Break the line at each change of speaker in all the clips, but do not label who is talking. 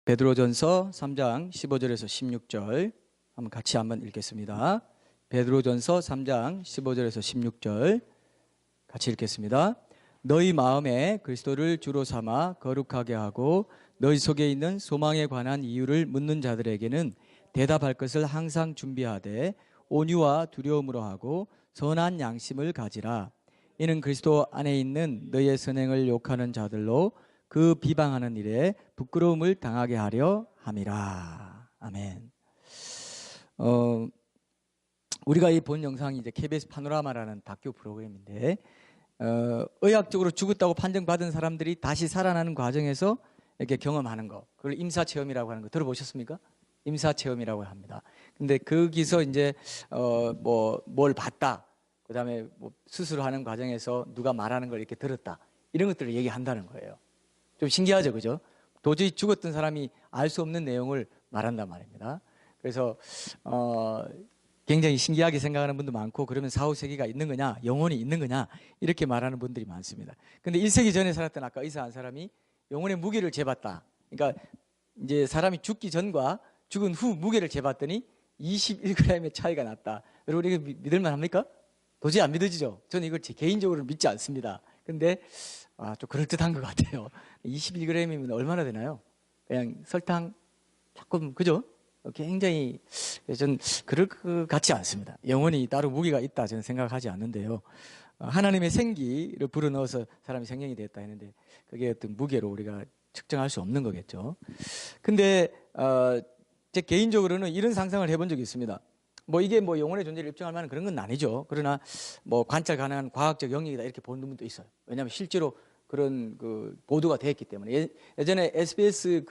베드로전서 3장 15절에서 16절 같이 한번 읽겠습니다. 베드로전서 3장 15절에서 16절 같이 읽겠습니다. 너희 마음에 그리스도를 주로 삼아 거룩하게 하고 너희 속에 있는 소망에 관한 이유를 묻는 자들에게는 대답할 것을 항상 준비하되 온유와 두려움으로 하고 선한 양심을 가지라. 이는 그리스도 안에 있는 너희의 선행을 욕하는 자들로 그 비방하는 일에 부끄러움을 당하게 하려 함이라. 아멘. 우리가 이 본 영상이 이제 KBS 파노라마라는 다큐 프로그램인데, 의학적으로 죽었다고 판정받은 사람들이 다시 살아나는 과정에서 이렇게 경험하는 거, 그걸 임사체험이라고 하는 거 들어보셨습니까? 임사체험이라고 합니다. 근데 거기서 이제, 뭘 봤다. 그 다음에 뭐 수술하는 과정에서 누가 말하는 걸 이렇게 들었다. 이런 것들을 얘기한다는 거예요. 좀 신기하죠, 그죠? 도저히 죽었던 사람이 알 수 없는 내용을 말한단 말입니다. 그래서 굉장히 신기하게 생각하는 분도 많고, 그러면 4, 5세기가 있는 거냐, 영혼이 있는 거냐, 이렇게 말하는 분들이 많습니다. 근데 1세기 전에 살았던 아까 의사 한 사람이 영혼의 무게를 재봤다. 그러니까 이제 사람이 죽기 전과 죽은 후 무게를 재봤더니 21g의 차이가 났다. 여러분 이거 믿을만 합니까? 도저히 안 믿어지죠? 저는 이걸 제 개인적으로 믿지 않습니다. 근데 좀 그럴듯한 것 같아요. 21g이면 얼마나 되나요? 그냥 설탕 조금, 그죠? 굉장히, 전 그럴 것 같지 않습니다. 영혼이 따로 무게가 있다 저는 생각하지 않는데요. 하나님의 생기를 불어넣어서 사람이 생명이 됐다 했는데 그게 어떤 무게로 우리가 측정할 수 없는 거겠죠. 근데 제 개인적으로는 이런 상상을 해본 적이 있습니다. 이게 영혼의 존재를 입증할 만한 그런 건 아니죠. 그러나 관찰 가능한 과학적 영역이다 이렇게 보는 분도 있어요. 왜냐하면 실제로 그런 보도가 됐기 때문에. 예전에 SBS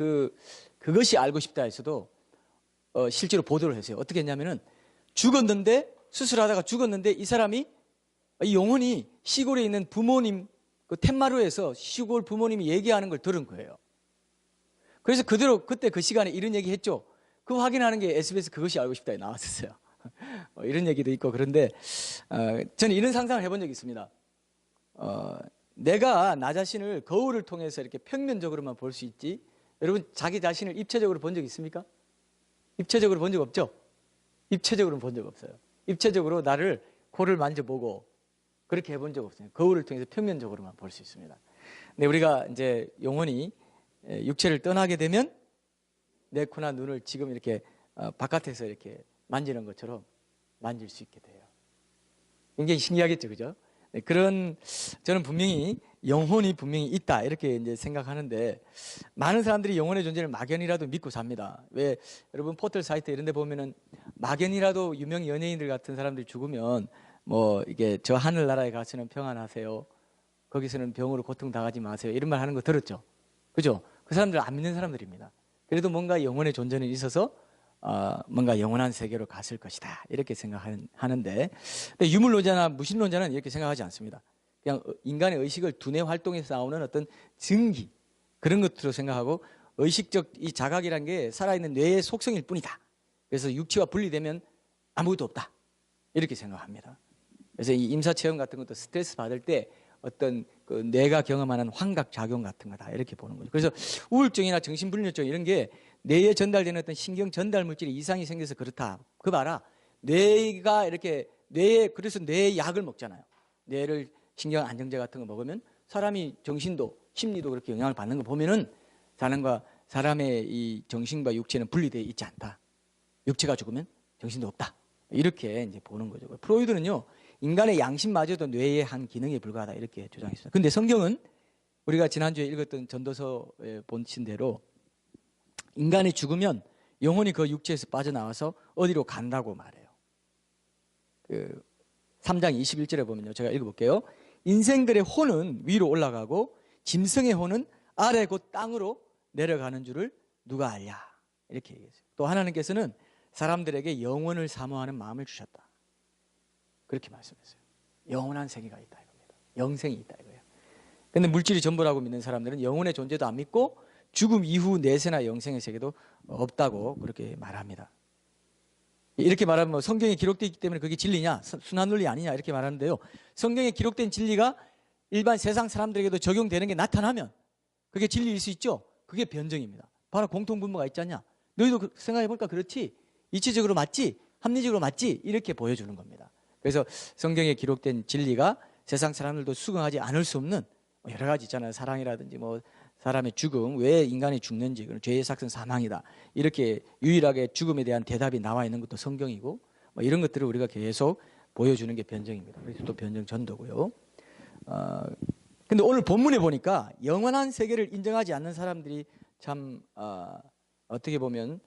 그것이 알고 싶다 해서도 실제로 보도를 했어요. 어떻게 했냐면은 죽었는데, 수술하다가 죽었는데 이 사람이, 이 영혼이 시골에 있는 부모님 텐마루에서 시골 부모님이 얘기하는 걸 들은 거예요. 그래서 그대로 그때 그 시간에 이런 얘기 했죠. 그거 확인하는 게 SBS 그것이 알고 싶다에 나왔었어요. 이런 얘기도 있고. 그런데 저는 이런 상상을 해본 적이 있습니다. 내가 나 자신을 거울을 통해서 이렇게 평면적으로만 볼 수 있지, 여러분 자기 자신을 입체적으로 본 적 있습니까? 입체적으로 본 적 없죠? 입체적으로는 본 적 없어요. 입체적으로 나를 코를 만져보고 그렇게 해본 적 없어요. 거울을 통해서 평면적으로만 볼 수 있습니다. 근데 우리가 이제 영혼이 육체를 떠나게 되면 내 코나 눈을 지금 이렇게 바깥에서 이렇게 만지는 것처럼 만질 수 있게 돼요. 굉장히 신기하겠죠, 그죠? 네, 저는 분명히 영혼이 분명히 있다 이렇게 이제 생각하는데, 많은 사람들이 영혼의 존재를 막연이라도 믿고 삽니다. 왜 여러분 포털 사이트 이런 데 보면은 막연이라도 유명 연예인들 같은 사람들이 죽으면 이게 저 하늘나라에 가시는 평안하세요, 거기서는 병으로 고통당하지 마세요, 이런 말 하는 거 들었죠? 그죠? 그 사람들 안 믿는 사람들입니다. 그래도 뭔가 영혼의 존재는 있어서 뭔가 영원한 세계로 갔을 것이다 이렇게 생각하는데, 근데 유물론자나 무신론자는 이렇게 생각하지 않습니다. 그냥 인간의 의식을 두뇌 활동에서 나오는 어떤 증기, 그런 것으로 생각하고, 의식적 이 자각이란 게 살아있는 뇌의 속성일 뿐이다. 그래서 육체와 분리되면 아무것도 없다 이렇게 생각합니다. 그래서 이 임사체험 같은 것도 스트레스 받을 때 어떤 뇌가 경험하는 환각작용 같은 거다 이렇게 보는 거죠. 그래서 우울증이나 정신불면증 이런 게 뇌에 전달되는 어떤 신경 전달 물질에 이상이 생겨서 그렇다. 그 봐라. 뇌가 이렇게 그래서 뇌의 약을 먹잖아요. 뇌를 신경 안정제 같은 거 먹으면 사람이 정신도 심리도 그렇게 영향을 받는 거 보면은 사람의 이 정신과 육체는 분리되어 있지 않다. 육체가 죽으면 정신도 없다. 이렇게 이제 보는 거죠. 프로이드는요, 인간의 양심마저도 뇌의 한 기능에 불과하다 이렇게 주장했습니다. 근데 성경은 우리가 지난주에 읽었던 전도서에 본신 대로 인간이 죽으면 영혼이 그 육체에서 빠져나와서 어디로 간다고 말해요. 3장 21절에 보면요, 제가 읽어볼게요. 인생들의 혼은 위로 올라가고 짐승의 혼은 아래 곧 땅으로 내려가는 줄을 누가 알랴 이렇게 얘기했어요. 또 하나님께서는 사람들에게 영혼을 사모하는 마음을 주셨다 그렇게 말씀했어요. 영원한 세계가 있다 이겁니다. 영생이 있다 이거예요. 근데 물질이 전부라고 믿는 사람들은 영혼의 존재도 안 믿고 죽음 이후 내세나 영생의 세계도 없다고 그렇게 말합니다. 이렇게 말하면 성경에 기록되어 있기 때문에 그게 진리냐, 순환 논리 아니냐 이렇게 말하는데요, 성경에 기록된 진리가 일반 세상 사람들에게도 적용되는 게 나타나면 그게 진리일 수 있죠. 그게 변정입니다. 봐라, 공통분모가 있잖냐. 너희도 생각해볼까? 그렇지? 이치적으로 맞지? 합리적으로 맞지? 이렇게 보여주는 겁니다. 그래서 성경에 기록된 진리가 세상 사람들도 수긍하지 않을 수 없는 여러 가지 있잖아요. 사랑이라든지 뭐 사람의 죽음, 왜 인간이 죽는지, 죄의 삭은 사망이다. 이렇게 유일하게 죽음에 대한 대답이 나와 있는 것도 성경이고, 뭐 이런 것들을 우리가 계속 보여주는 게 변정입니다. 그래서 또 변정 전도고요. 근데 오늘 본문에 보니까 영원한 세계를 인정하지 않는 사람들이 참 어떻게 보면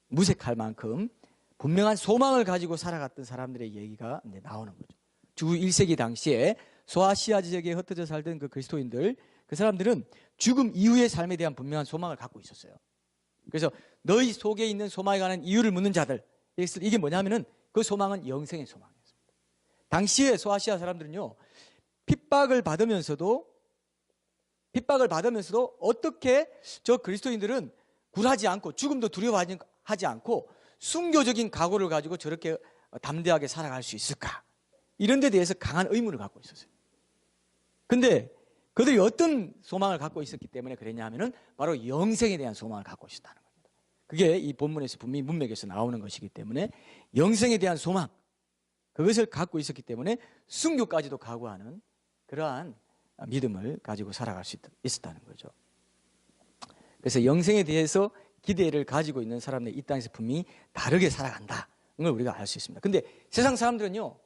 무색할 만큼 분명한 소망을 가지고 살아갔던 사람들의 얘기가 이제 나오는 거죠. 주 1세기 당시에 소아시아 지역에 흩어져 살던 그 그리스도인들, 그 사람들은 죽음 이후의 삶에 대한 분명한 소망을 갖고 있었어요. 그래서 너희 속에 있는 소망에 관한 이유를 묻는 자들, 이게 뭐냐면은 그 소망은 영생의 소망이었습니다. 당시에 소아시아 사람들은요, 핍박을 받으면서도 어떻게 저 그리스도인들은 굴하지 않고 죽음도 두려워하지 않고 순교적인 각오를 가지고 저렇게 담대하게 살아갈 수 있을까? 이런 데 대해서 강한 의문을 갖고 있었어요. 근데 그들이 어떤 소망을 갖고 있었기 때문에 그랬냐 하면은 바로 영생에 대한 소망을 갖고 있었다는 겁니다. 그게 이 본문에서 분명히 문맥에서 나오는 것이기 때문에 영생에 대한 소망, 그것을 갖고 있었기 때문에 순교까지도 각오하는 그러한 믿음을 가지고 살아갈 수 있었다는 거죠. 그래서 영생에 대해서 기대를 가지고 있는 사람들이 이 땅에서 분명히 다르게 살아간다는 걸 우리가 알 수 있습니다. 근데 세상 사람들은요,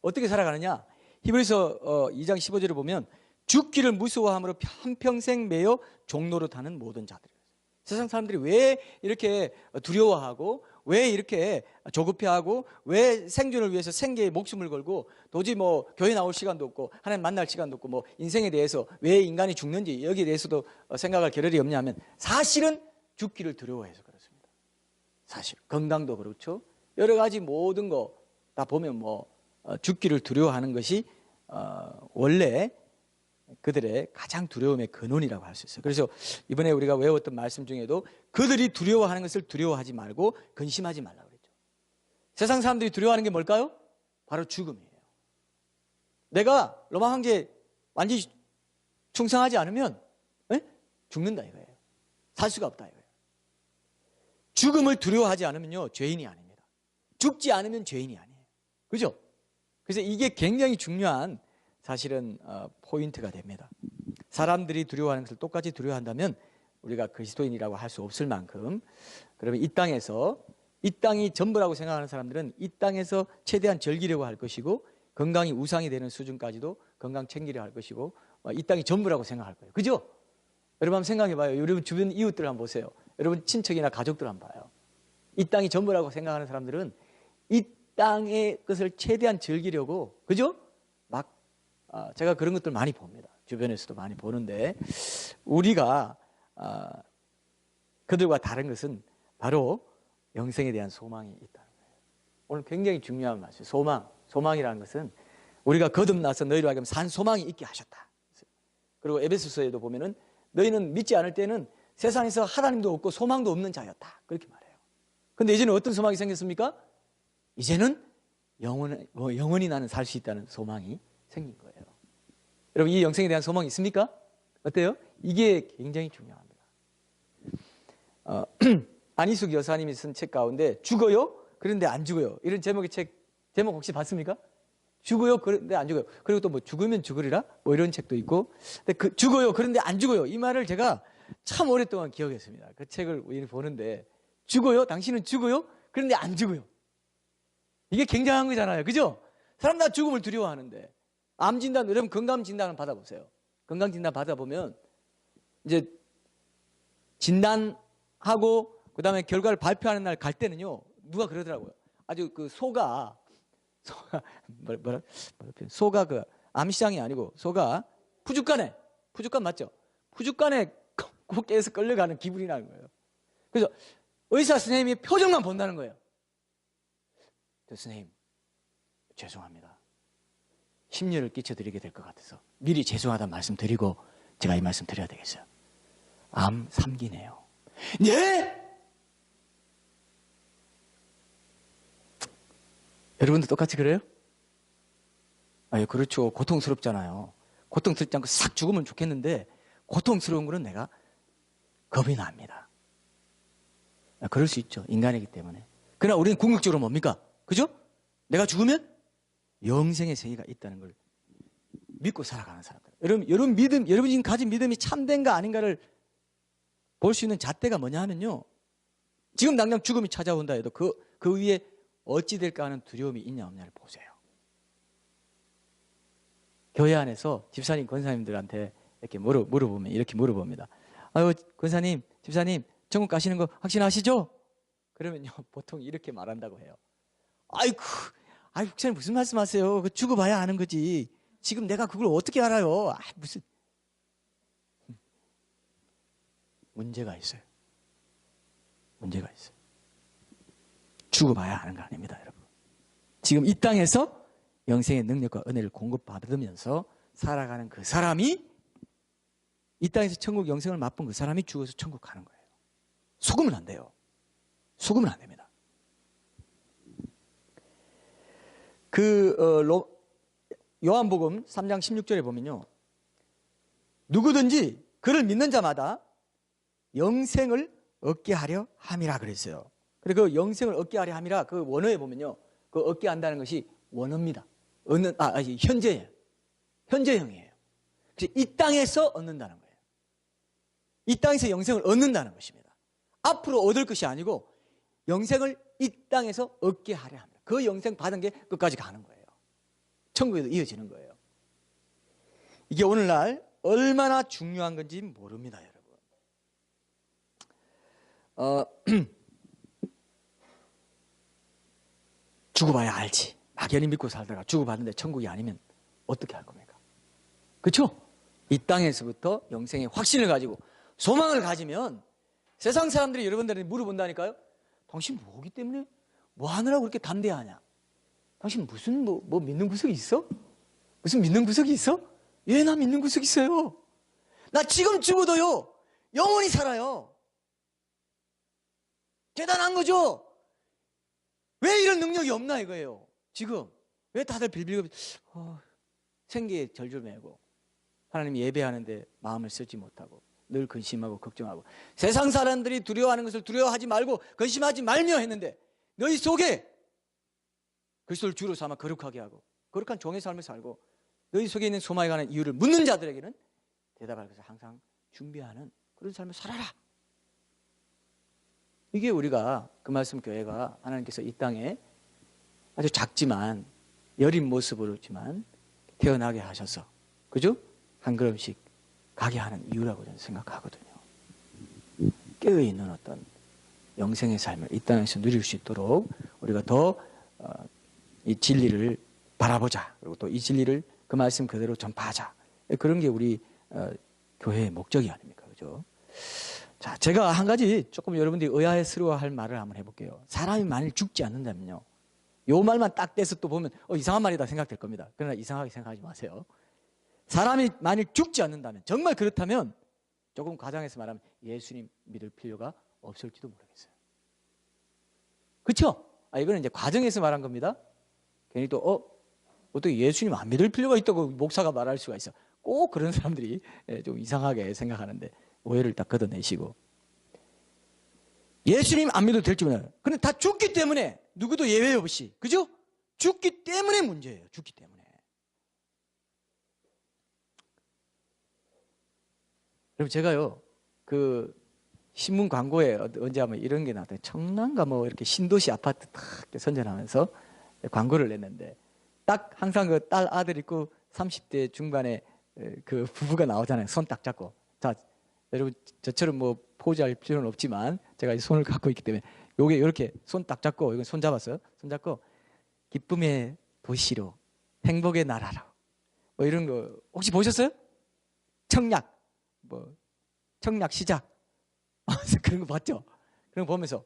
어떻게 살아가느냐? 히브리서 2장 15절을 보면 죽기를 무서워함으로 한평생 매여 종로로 타는 모든 자들이에요. 세상 사람들이 왜 이렇게 두려워하고, 왜 이렇게 조급해하고, 왜 생존을 위해서 생계에 목숨을 걸고, 도저히 뭐 교회 나올 시간도 없고 하나님 만날 시간도 없고, 뭐 인생에 대해서 왜 인간이 죽는지 여기에 대해서도 생각할 겨를이 없냐면 사실은 죽기를 두려워해서 그렇습니다. 사실 건강도 그렇죠. 여러 가지 모든 거 다 보면 뭐 죽기를 두려워하는 것이 원래 그들의 가장 두려움의 근원이라고 할 수 있어요. 그래서 이번에 우리가 외웠던 말씀 중에도 그들이 두려워하는 것을 두려워하지 말고 근심하지 말라고 그랬죠. 세상 사람들이 두려워하는 게 뭘까요? 바로 죽음이에요. 내가 로마 황제에 완전히 충성하지 않으면 죽는다 이거예요. 살 수가 없다 이거예요. 죽음을 두려워하지 않으면요, 죄인이 아닙니다. 죽지 않으면 죄인이 아니에요. 그죠? 그래서 이게 굉장히 중요한 사실은 포인트가 됩니다. 사람들이 두려워하는 것을 똑같이 두려워한다면 우리가 그리스도인이라고 할 수 없을 만큼, 그러면 이 땅이 전부라고 생각하는 사람들은 이 땅에서 최대한 즐기려고 할 것이고, 건강이 우상이 되는 수준까지도 건강 챙기려 할 것이고, 이 땅이 전부라고 생각할 거예요. 그죠? 여러분 한번 생각해 봐요. 여러분 주변 이웃들 한번 보세요. 여러분 친척이나 가족들 한번 봐요. 이 땅이 전부라고 생각하는 사람들은 이 땅의 것을 최대한 즐기려고, 그죠? 막 제가 그런 것들 많이 봅니다. 주변에서도 많이 보는데, 우리가 그들과 다른 것은 바로 영생에 대한 소망이 있다는 거예요. 오늘 굉장히 중요한 말씀이에요. 소망이라는 것은 우리가 거듭나서 너희로 하여금 산 소망이 있게 하셨다. 그리고 에베소서에도 보면은 너희는 믿지 않을 때는 세상에서 하나님도 없고 소망도 없는 자였다, 그렇게 말해요. 근데 이제는 어떤 소망이 생겼습니까? 이제는 영원히 나는 살 수 있다는 소망이 생긴 거예요. 여러분, 이 영생에 대한 소망이 있습니까? 어때요? 이게 굉장히 중요합니다. 안희숙 여사님이 쓴 책 가운데 죽어요? 그런데 안 죽어요, 이런 제목의 제목 혹시 봤습니까? 죽어요? 그런데 안 죽어요. 그리고 또 뭐 죽으면 죽으리라? 뭐 이런 책도 있고. 근데 죽어요? 그런데 안 죽어요. 이 말을 제가 참 오랫동안 기억했습니다. 그 책을 보는데, 죽어요? 당신은 죽어요? 그런데 안 죽어요. 이게 굉장한 거잖아요. 그죠? 사람 다 죽음을 두려워하는데. 암진단, 여러분 건강진단을 받아보세요. 건강진단 받아보면 이제 진단하고 그 다음에 결과를 발표하는 날 갈 때는요, 누가 그러더라고요. 아주 그 소가 그 암시장이 아니고 소가 푸죽간에 맞죠? 푸죽간에 꽃게에서 끌려가는 기분이 나는 거예요. 그래서 의사 선생님이 표정만 본다는 거예요. 선생님, 죄송합니다. 심려를 끼쳐드리게 될 것 같아서 미리 죄송하다는 말씀 드리고 제가 이 말씀 드려야 되겠어요. 암 3기네요. 네? 여러분도 똑같이 그래요? 그렇죠. 고통스럽잖아요. 고통스럽지 않고 싹 죽으면 좋겠는데 고통스러운 거는 내가 겁이 납니다. 그럴 수 있죠. 인간이기 때문에. 그러나 우리는 궁극적으로 뭡니까? 그죠? 내가 죽으면 영생의 세계가 있다는 걸 믿고 살아가는 사람들. 여러분 믿음, 여러분이 지금 가진 믿음이 참된가 아닌가를 볼 수 있는 잣대가 뭐냐 하면요. 지금 당장 죽음이 찾아온다 해도 그 위에 어찌 될까 하는 두려움이 있냐 없냐를 보세요. 교회 안에서 집사님, 권사님들한테 이렇게 물어보면 이렇게 물어봅니다. 아유, 권사님, 집사님, 천국 가시는 거 확신하시죠? 그러면요, 보통 이렇게 말한다고 해요. 아이고, 목사님 무슨 말씀하세요? 죽어봐야 아는 거지. 지금 내가 그걸 어떻게 알아요? 무슨. 문제가 있어요. 문제가 있어요. 죽어봐야 아는 거 아닙니다, 여러분. 지금 이 땅에서 영생의 능력과 은혜를 공급받으면서 살아가는 그 사람이, 이 땅에서 천국 영생을 맛본 그 사람이 죽어서 천국 가는 거예요. 속으면 안 돼요. 속으면 안 됩니다. 요한복음 3장 16절에 보면요. 누구든지 그를 믿는 자마다 영생을 얻게 하려 함이라 그랬어요. 그리고 그 영생을 얻게 하려 함이라 그 원어에 보면요. 그 얻게 한다는 것이 원어입니다. 현재예요. 현재형이에요. 그래서 이 땅에서 얻는다는 거예요. 이 땅에서 영생을 얻는다는 것입니다. 앞으로 얻을 것이 아니고 영생을 이 땅에서 얻게 하려 합니다. 그 영생 받은 게 끝까지 가는 거예요. 천국에도 이어지는 거예요. 이게 오늘날 얼마나 중요한 건지 모릅니다, 여러분. 죽어봐야 알지. 막연히 믿고 살다가 죽어봤는데 천국이 아니면 어떻게 할 겁니까? 그렇죠? 이 땅에서부터 영생의 확신을 가지고 소망을 가지면 세상 사람들이 여러분들한테 물어본다니까요. 당신 뭐기 때문에 뭐 하느라고 그렇게 담대하냐? 당신 무슨 뭐 믿는 구석이 있어? 무슨 믿는 구석이 있어? 예, 나 믿는 구석이 있어요. 나 지금 죽어도요 영원히 살아요. 대단한 거죠? 왜 이런 능력이 없나 이거예요. 지금 왜 다들 빌빌거리 생계에 절절매고 하나님 예배하는데 마음을 쓰지 못하고 늘 근심하고 걱정하고 세상 사람들이 두려워하는 것을 두려워하지 말고 근심하지 말며 했는데 너희 속에 그리스도를 주로 삼아 거룩하게 하고 거룩한 종의 삶을 살고 너희 속에 있는 소망에 관한 이유를 묻는 자들에게는 대답할 것을 항상 준비하는 그런 삶을 살아라. 이게 우리가 그 말씀 교회가 하나님께서 이 땅에 아주 작지만 여린 모습으로지만 태어나게 하셔서 그죠? 한 걸음씩 가게 하는 이유라고 저는 생각하거든요. 깨어있는 어떤 영생의 삶을 이 땅에서 누릴 수 있도록 우리가 더 이 진리를 바라보자. 그리고 또 이 진리를 그 말씀 그대로 전파하자. 그런 게 우리 교회의 목적이 아닙니까? 그죠? 자, 제가 한 가지 조금 여러분들이 의아해스러워할 말을 한번 해볼게요. 사람이 만일 죽지 않는다면요. 요 말만 딱 떼서 또 보면 이상한 말이다 생각될 겁니다. 그러나 이상하게 생각하지 마세요. 사람이 만일 죽지 않는다면, 정말 그렇다면 조금 과장해서 말하면 예수님 믿을 필요가 없을지도 모르겠어요. 그렇죠? 이거는 이제 과정에서 말한 겁니다. 괜히 또 어떻게 예수님 안 믿을 필요가 있다고 목사가 말할 수가 있어. 꼭 그런 사람들이 좀 이상하게 생각하는데 오해를 딱 걷어내시고 예수님 안 믿어도 될지 몰라요. 근데 다 죽기 때문에 누구도 예외 없이, 그죠? 죽기 때문에 문제예요. 죽기 때문에. 그럼 제가요 그 신문 광고에 언제 하면 이런 게 나왔더니 청란가 뭐 이렇게 신도시 아파트 탁 선전하면서 광고를 냈는데 딱 항상 그 딸 아들 있고 30대 중반에 그 부부가 나오잖아요. 손 딱 잡고. 자, 여러분 저처럼 뭐 포즈할 필요는 없지만 제가 손을 갖고 있기 때문에 요게 이렇게 손 딱 잡고 이건 손 잡았어요. 손 잡고 기쁨의 도시로 행복의 나라로 뭐 이런 거 혹시 보셨어요? 청약 뭐 청약 시작 그런 거 봤죠? 그런 거 보면서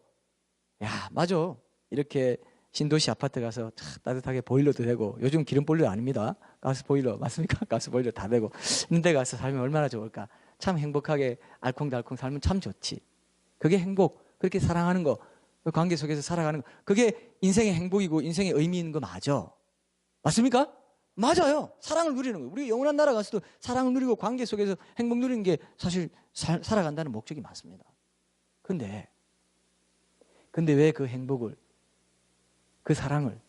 야 맞아 이렇게 신도시 아파트 가서 따뜻하게 보일러도 되고 요즘 기름 보일러 아닙니다. 가스 보일러 맞습니까? 가스 보일러 다 되고 이런 데 가서 살면 얼마나 좋을까. 참 행복하게 알콩달콩 살면 참 좋지. 그게 행복. 그렇게 사랑하는 거 그 관계 속에서 살아가는 거 그게 인생의 행복이고 인생의 의미 있는 거 맞아. 맞습니까? 맞아요. 사랑을 누리는 거예요. 우리 영원한 나라 가서도 사랑을 누리고 관계 속에서 행복 누리는 게 사실 살아간다는 목적이 맞습니다. 그런데 근데 왜 그 행복을, 그 사랑을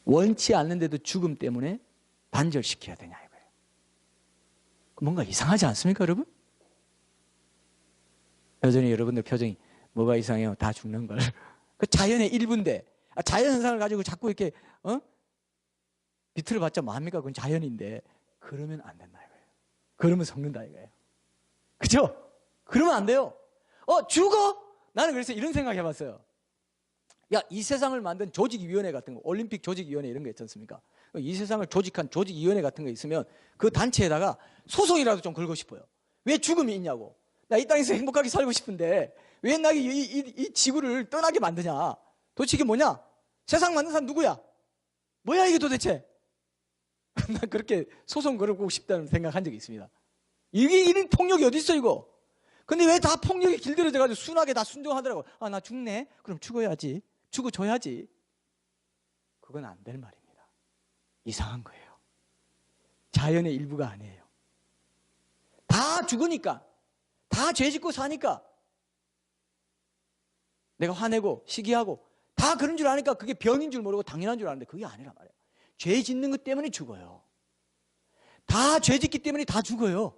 원치 않는데도 죽음 때문에 단절시켜야 되냐 이거예요. 뭔가 이상하지 않습니까, 여러분? 여전히 여러분들 표정이 뭐가 이상해요? 다 죽는 걸. 그 자연의 일부인데, 자연 현상을 가지고 자꾸 이렇게 비틀어 봤자 뭐합니까? 그건 자연인데. 그러면 안 된다 이거예요. 그러면 속는다 이거예요. 그죠? 그러면 안 돼요. 죽어? 나는 그래서 이런 생각 해봤어요. 야, 이 세상을 만든 조직위원회 같은 거, 올림픽 조직위원회 이런 거 있지 않습니까? 이 세상을 조직한 조직위원회 같은 거 있으면 그 단체에다가 소송이라도 좀 걸고 싶어요. 왜 죽음이 있냐고. 나 이 땅에서 행복하게 살고 싶은데 왜 나에게 이 지구를 떠나게 만드냐. 도대체 이게 뭐냐? 세상 만든 사람 누구야? 뭐야 이게 도대체? 나 그렇게 소송 걸고 싶다는 생각한 적이 있습니다. 이게 이런 폭력이 어디 있어 이거? 근데 왜 다 폭력이 길들여져가지고 순하게 다 순종하더라고. 나 죽네? 그럼 죽어야지. 죽어줘야지. 그건 안 될 말입니다. 이상한 거예요. 자연의 일부가 아니에요. 다 죽으니까, 다 죄짓고 사니까 내가 화내고 시기하고 다 그런 줄 아니까 그게 병인 줄 모르고 당연한 줄 아는데 그게 아니란 말이에요. 죄 짓는 것 때문에 죽어요. 다 죄 짓기 때문에 다 죽어요.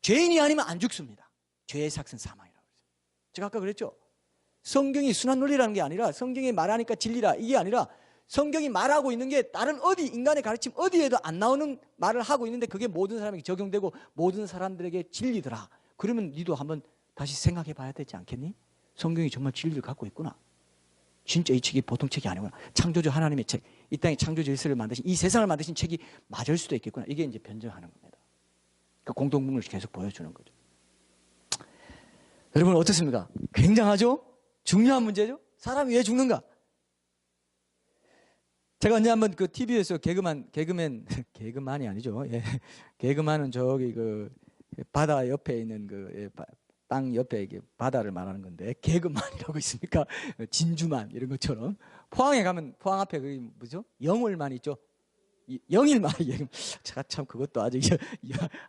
죄인이 아니면 안 죽습니다. 죄의 삭은 사망이라고 했어요. 제가 아까 그랬죠. 성경이 순환 논리라는 게 아니라 성경이 말하니까 진리라 이게 아니라 성경이 말하고 있는 게 다른 어디 인간의 가르침 어디에도 안 나오는 말을 하고 있는데 그게 모든 사람에게 적용되고 모든 사람들에게 진리더라. 그러면 니도 한번 다시 생각해 봐야 되지 않겠니? 성경이 정말 진리를 갖고 있구나. 진짜 이 책이 보통 책이 아니구나. 창조주 하나님의 책, 이 땅에 창조 질서를 만드신 이 세상을 만드신 책이 맞을 수도 있겠구나. 이게 이제 변증하는 겁니다. 그 공동분을 계속 보여주는 거죠. 여러분 어떻습니까? 굉장하죠? 중요한 문제죠? 사람이 왜 죽는가? 제가 언제 한번 그 TV에서 개그맨이 아니죠. 예. 개그맨은 저기 그 바다 옆에 있는 그 땅 옆에 바다를 말하는 건데 개그만이라고 있습니까? 진주만 이런 것처럼 포항에 가면 포항 앞에 그 뭐죠? 영월만 있죠. 영일만. 제가 참 그것도 아직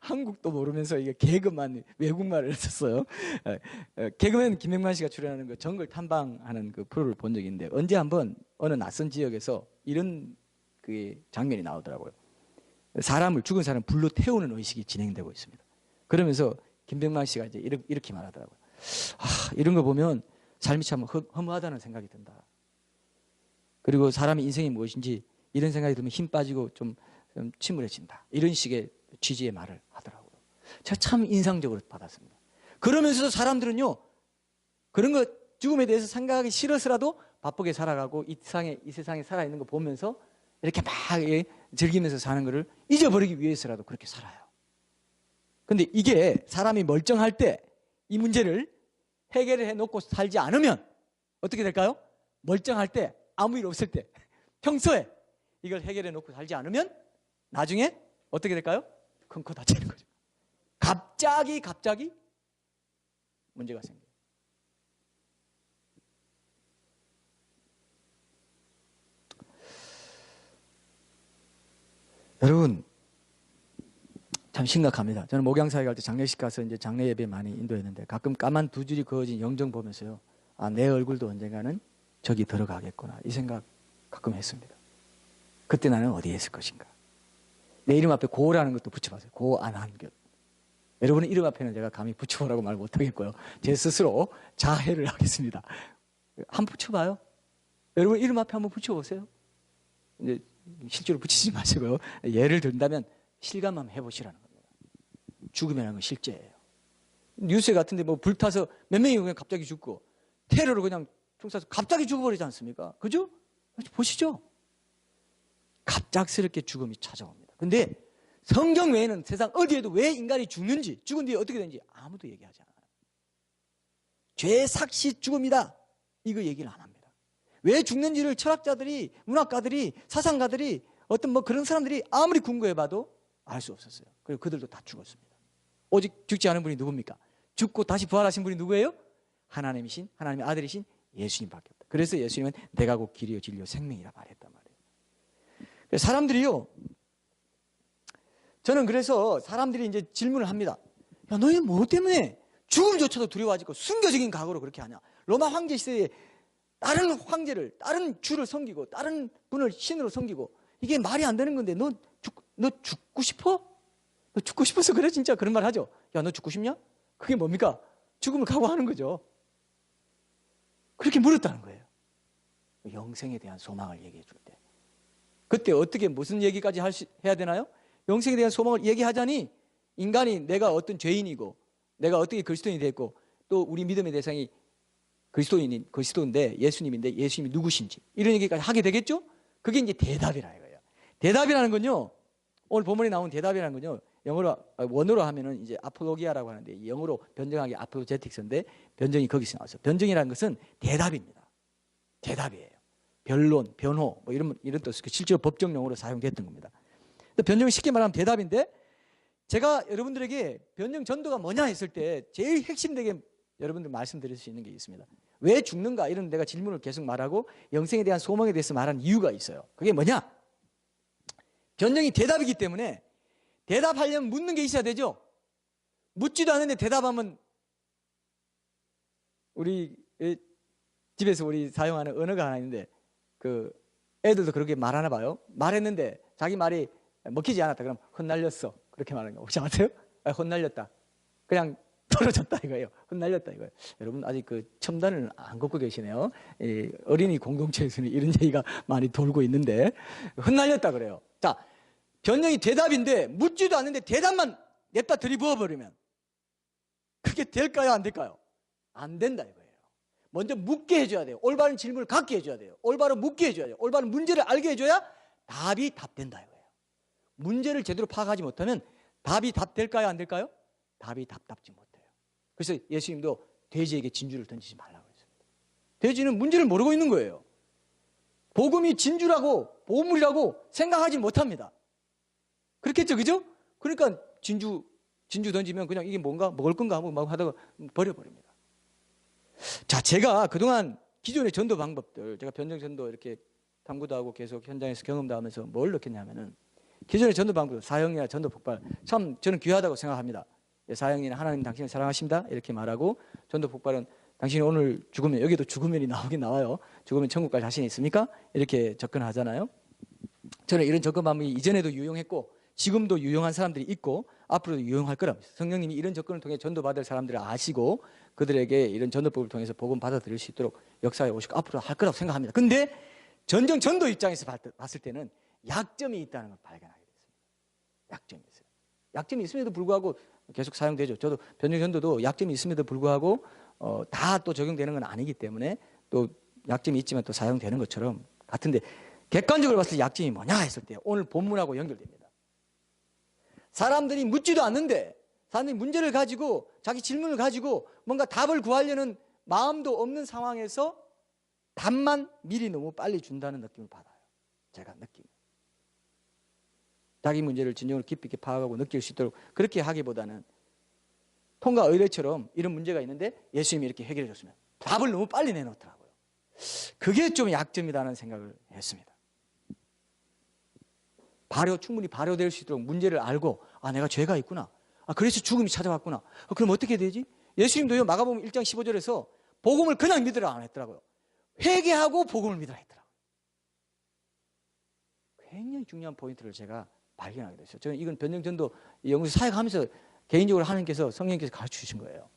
한국도 모르면서 이게 개그만 외국말을 썼어요. 개그맨 김명만 씨가 출연하는 그 정글 탐방하는 그 프로를 본 적이 있는데 언제 한번 어느 낯선 지역에서 이런 그 장면이 나오더라고요. 죽은 사람 불로 태우는 의식이 진행되고 있습니다. 그러면서 김병만 씨가 이제 이렇게 말하더라고요. 이런 거 보면 삶이 참 허무하다는 생각이 든다. 그리고 사람의 인생이 무엇인지 이런 생각이 들면 힘 빠지고 좀 침울해진다. 이런 식의 취지의 말을 하더라고요. 제가 참 인상적으로 받았습니다. 그러면서도 사람들은요, 그런 거 죽음에 대해서 생각하기 싫어서라도 바쁘게 살아가고 이 세상에 살아있는 거 보면서 이렇게 막 즐기면서 사는 거를 잊어버리기 위해서라도 그렇게 살아요. 근데 이게 사람이 멀쩡할 때 이 문제를 해결을 해놓고 살지 않으면 어떻게 될까요? 멀쩡할 때, 아무 일 없을 때, 평소에 이걸 해결해 놓고 살지 않으면 나중에 어떻게 될까요? 큰 코 다치는 거죠. 갑자기 문제가 생겨요. 여러분 참 심각합니다. 저는 목양사회 갈 때 장례식 가서 이제 장례 예배 많이 인도했는데 가끔 까만 두 줄이 그어진 영정 보면서요. 내 얼굴도 언젠가는 저기 들어가겠구나. 이 생각 가끔 했습니다. 그때 나는 어디에 있을 것인가. 내 이름 앞에 고라는 것도 붙여봤어요. 고안한결. 여러분의 이름 앞에는 제가 감히 붙여보라고 말 못하겠고요. 제 스스로 자해를 하겠습니다. 한번 붙여봐요. 여러분 이름 앞에 한번 붙여보세요. 이제 실제로 붙이지 마시고요. 예를 든다면 실감 한번 해보시라는 겁니다. 죽음이라는 건 실제예요. 뉴스 같은데 뭐 불타서 몇 명이 그냥 갑자기 죽고 테러로 그냥 총 쏴서 갑자기 죽어버리지 않습니까? 그죠? 보시죠. 갑작스럽게 죽음이 찾아옵니다. 근데 성경 외에는 세상 어디에도 왜 인간이 죽는지, 죽은 뒤에 어떻게 되는지 아무도 얘기하지 않아요. 죄 삭시 죽음이다. 이거 얘기를 안 합니다. 왜 죽는지를 철학자들이, 문학가들이, 사상가들이, 어떤 뭐 그런 사람들이 아무리 궁금해봐도 알 수 없었어요. 그리고 그들도 다 죽었습니다. 오직 죽지 않은 분이 누굽니까? 죽고 다시 부활하신 분이 누구예요? 하나님이신, 하나님의 아들이신 예수님밖에 없다. 그래서 예수님은 내가 곧 길이요 진리요 생명이라 말했단 말이에요. 사람들이요, 저는 그래서 사람들이 이제 질문을 합니다. 야, 너희 뭐 때문에 죽음조차도 두려워하지 않고 순교적인 각오로 그렇게 하냐? 로마 황제 시대에 다른 황제를, 다른 주를 섬기고 다른 분을 신으로 섬기고 이게 말이 안 되는 건데 너 죽고 싶어? 너 죽고 싶어서 그래? 진짜 그런 말 하죠. 야, 너 죽고 싶냐? 그게 뭡니까? 죽음을 각오하는 거죠. 그렇게 물었다는 거예요. 영생에 대한 소망을 얘기해 줄 때. 그때 어떻게 무슨 얘기까지 해야 되나요? 영생에 대한 소망을 얘기하자니 인간이 내가 어떤 죄인이고 내가 어떻게 그리스도인이 됐고 또 우리 믿음의 대상이 그리스도인데 예수님인데 예수님이 누구신지 이런 얘기까지 하게 되겠죠? 그게 이제 대답이라 이거예요. 대답이라는 건요. 오늘 본문에 나온 대답이라는 건요. 원어로 하면은 이제 아폴로기아라고 하는데 영어로 변정하기 아폴로제틱스인데 변정이 거기서 나왔어요. 변정이라는 것은 대답입니다. 대답이에요. 변론, 변호 뭐 이런 뜻 실제로 법정 용어로 사용됐던 겁니다. 변정이 쉽게 말하면 대답인데 제가 여러분들에게 변정 전도가 뭐냐 했을 때 제일 핵심되게 여러분들 말씀드릴 수 있는 게 있습니다. 왜 죽는가 이런 내가 질문을 계속 말하고 영생에 대한 소망에 대해서 말하는 이유가 있어요. 그게 뭐냐? 변정이 대답이기 때문에 대답하려면 묻는 게 있어야 되죠. 묻지도 않는데 대답하면 우리 집에서 우리 사용하는 언어가 하나 있는데 그 애들도 그렇게 말하나 봐요. 말했는데 자기 말이 먹히지 않았다 그럼 헛날렸어 그렇게 말하는 거 혹시 아세요? 헛날렸다 그냥 떨어졌다 이거예요. 헛날렸다 이거예요. 여러분 아직 그 첨단을 안 걷고 계시네요. 어린이 공동체에서는 이런 얘기가 많이 돌고 있는데 헛날렸다 그래요. 자, 변정이 대답인데 묻지도 않는데 대답만 냅다 들이부어 버리면 그게 될까요? 안 될까요? 안 된다 이거예요. 먼저 묻게 해줘야 돼요. 올바른 질문을 갖게 해줘야 돼요. 올바로 묻게 해줘야 돼요. 올바른 문제를 알게 해줘야 답이 답된다 이거예요. 문제를 제대로 파악하지 못하면 답이 답될까요? 안 될까요? 답이 답답지 못해요. 그래서 예수님도 돼지에게 진주를 던지지 말라고 했습니다. 돼지는 문제를 모르고 있는 거예요. 복음이 진주라고 보물이라고 생각하지 못합니다. 그렇겠죠, 그죠? 그러니까 진주 던지면 그냥 이게 뭔가 먹을 건가 하고 막 하다가 버려버립니다. 자, 제가 그동안 기존의 전도 방법들, 제가 변정 전도 이렇게 탐구도 하고 계속 현장에서 경험도 하면서 뭘 느꼈냐면은 기존의 전도 방법, 사형이나 전도 폭발, 참 저는 귀하다고 생각합니다. 사형이나 하나님 당신을 사랑하십니다. 이렇게 말하고 전도 폭발은 당신이 오늘 죽으면, 여기도 죽으면이 나오긴 나와요. 죽으면 천국 갈 자신이 있습니까? 이렇게 접근하잖아요. 저는 이런 접근 방법이 이전에도 유용했고 지금도 유용한 사람들이 있고 앞으로도 유용할 거라고 믿습니다. 성령님이 이런 접근을 통해 전도받을 사람들을 아시고 그들에게 이런 전도법을 통해서 복음 받아들일 수 있도록 역사에 오시고 앞으로 할 거라고 생각합니다. 근데 전도 입장에서 봤을 때는 약점이 있다는 걸 발견하게 됐습니다. 약점이 있어요. 약점이 있음에도 불구하고 계속 사용되죠. 저도 변정 전도도 약점이 있음에도 불구하고 다 또 적용되는 건 아니기 때문에 또 약점이 있지만 또 사용되는 것처럼 같은데 객관적으로 봤을 때 약점이 뭐냐 했을 때 오늘 본문하고 연결됩니다. 사람들이 묻지도 않는데 사람들이 문제를 가지고 자기 질문을 가지고 뭔가 답을 구하려는 마음도 없는 상황에서 답만 미리 너무 빨리 준다는 느낌을 받아요. 제가 느끼면. 자기 문제를 진정으로 깊이 있게 파악하고 느낄 수 있도록 그렇게 하기보다는 통과 의례처럼 이런 문제가 있는데 예수님이 이렇게 해결해 줬으면 답을 너무 빨리 내놓더라고요. 그게 좀 약점이라는 생각을 했습니다. 충분히 발효될 수 있도록 문제를 알고 내가 죄가 있구나. 그래서 죽음이 찾아왔구나. 그럼 어떻게 되지? 예수님도요 마가복음 1장 15절에서 복음을 그냥 믿으라 안 했더라고요. 회개하고 복음을 믿으라 했더라고요. 굉장히 중요한 포인트를 제가 발견하게 됐어요. 저는 이건 변정전도 연구소 사역하면서 개인적으로 하나님께서 성령께서 가르쳐 주신 거예요.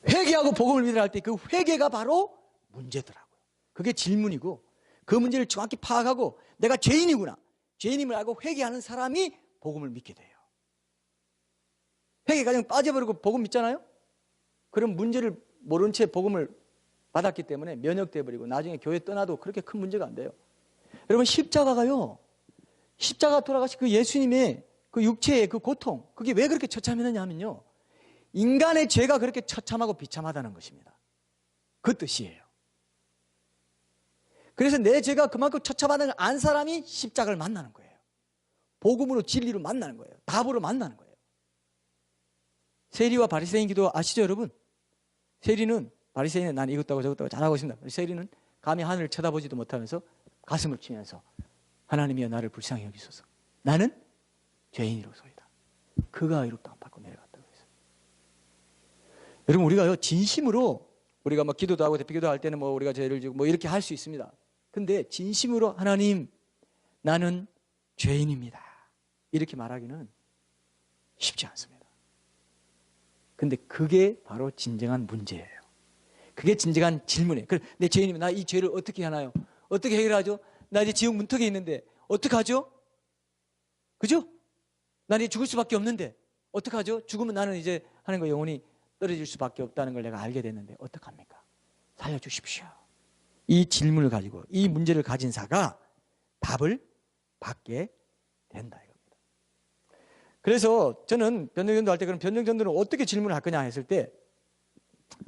회개하고 복음을 믿으라 할 때 그 회개가 바로 문제더라고요. 그게 질문이고 그 문제를 정확히 파악하고 내가 죄인이구나. 죄인임을 알고 회개하는 사람이 복음을 믿게 돼요. 회개 가정 빠져버리고 복음 믿잖아요. 그럼 문제를 모른 채 복음을 받았기 때문에 면역돼 버리고 나중에 교회 떠나도 그렇게 큰 문제가 안 돼요. 여러분 십자가가요. 십자가 돌아가신 그 예수님의 그 육체의 그 고통 그게 왜 그렇게 처참했느냐 하면요. 인간의 죄가 그렇게 처참하고 비참하다는 것입니다. 그 뜻이에요. 그래서 내 죄가 그만큼 처참하다는 걸 안 사람이 십자가를 만나는 거예요. 복음으로 진리로 만나는 거예요. 답으로 만나는 거예요. 세리와 바리새인 기도 아시죠 여러분? 세리는 바리새인은 난 이것도 하고 저것도 하고 잘하고 있습니다. 세리는 감히 하늘을 쳐다보지도 못하면서 가슴을 치면서 하나님이여 나를 불쌍히 여기소서. 나는 죄인이로소이다. 그가 의롭다함 받고 내려갔다고 했어요. 여러분 우리가요 진심으로 우리가 막 기도도 하고 대피기도 할 때는 뭐 우리가 죄를 지고 뭐 이렇게 할 수 있습니다. 근데 진심으로 하나님 나는 죄인입니다. 이렇게 말하기는 쉽지 않습니다. 근데 그게 바로 진정한 문제예요. 그게 진정한 질문이에요. 내 죄인이면 나 이 죄를 어떻게 하나요? 어떻게 해결하죠? 나 이제 지옥 문턱에 있는데 어떡하죠? 그죠? 난 이제 죽을 수밖에 없는데 어떡하죠? 죽으면 나는 이제 하나님과 영원히 떨어질 수밖에 없다는 걸 내가 알게 됐는데 어떡합니까? 살려주십시오. 이 질문을 가지고 이 문제를 가진 자가 답을 받게 된다 이겁니다. 그래서 저는 변정전도 할 때 그럼 변정전도는 어떻게 질문을 할 거냐 했을 때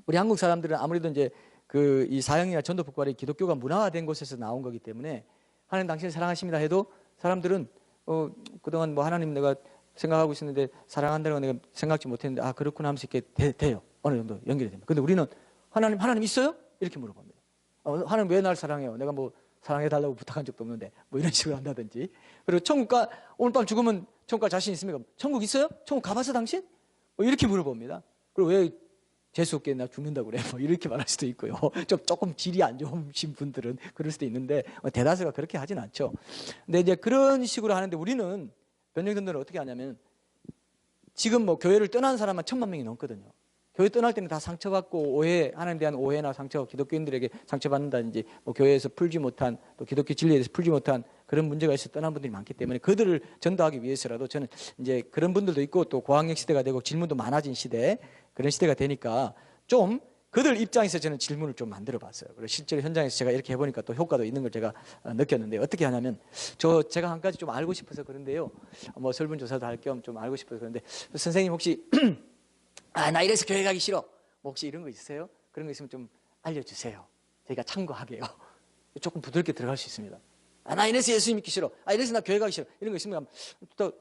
우리 한국 사람들은 아무래도 이제 그 이 사형이나 전도 폭발이 기독교가 문화화된 곳에서 나온 거기 때문에 하나님 당신을 사랑하십니다 해도 사람들은 그동안 뭐 하나님 내가 생각하고 있었는데 사랑한다는 건 내가 생각지 못했는데 아 그렇구나 하면서 이렇게 돼요. 어느 정도 연결이 됩니다. 근데 우리는 하나님 있어요? 이렇게 물어봅니다. 하나님 왜 날 사랑해요? 내가 뭐 사랑해달라고 부탁한 적도 없는데 뭐 이런 식으로 한다든지. 그리고 천국가 오늘 밤 죽으면 천국 갈 자신 있습니까? 천국 있어요? 천국 가봤어 당신? 뭐 이렇게 물어봅니다. 그리고 왜 재수없게 나 죽는다고 그래? 뭐 이렇게 말할 수도 있고요. 조금 질이 안 좋으신 분들은 그럴 수도 있는데 대다수가 그렇게 하진 않죠. 근데 이제 그런 식으로 하는데 우리는 변정전도는 어떻게 하냐면 지금 뭐 교회를 떠난 사람만 1000만 명이 넘거든요. 교회 떠날 때는 다 상처받고 오해, 하나님에 대한 오해나 상처, 기독교인들에게 상처받는다든지 뭐 교회에서 풀지 못한 또 기독교 진리에 대해서 풀지 못한 그런 문제가 있어 떠난 분들이 많기 때문에 그들을 전도하기 위해서라도 저는 이제 그런 분들도 있고 또 고학력 시대가 되고 질문도 많아진 시대 그런 시대가 되니까 좀 그들 입장에서 저는 질문을 좀 만들어 봤어요. 그리고 실제로 현장에서 제가 이렇게 해보니까 또 효과도 있는 걸 제가 느꼈는데 어떻게 하냐면 제가 한 가지 좀 알고 싶어서 그런데요. 뭐 설문조사도 할 겸 좀 알고 싶어서 그런데 선생님 혹시 나 이래서 교회 가기 싫어. 뭐 혹시 이런 거 있으세요? 그런 거 있으면 좀 알려주세요. 저희가 참고하게요. 조금 부드럽게 들어갈 수 있습니다. 나 이래서 예수 믿기 싫어. 이래서 나 교회 가기 싫어. 이런 거 있으면 또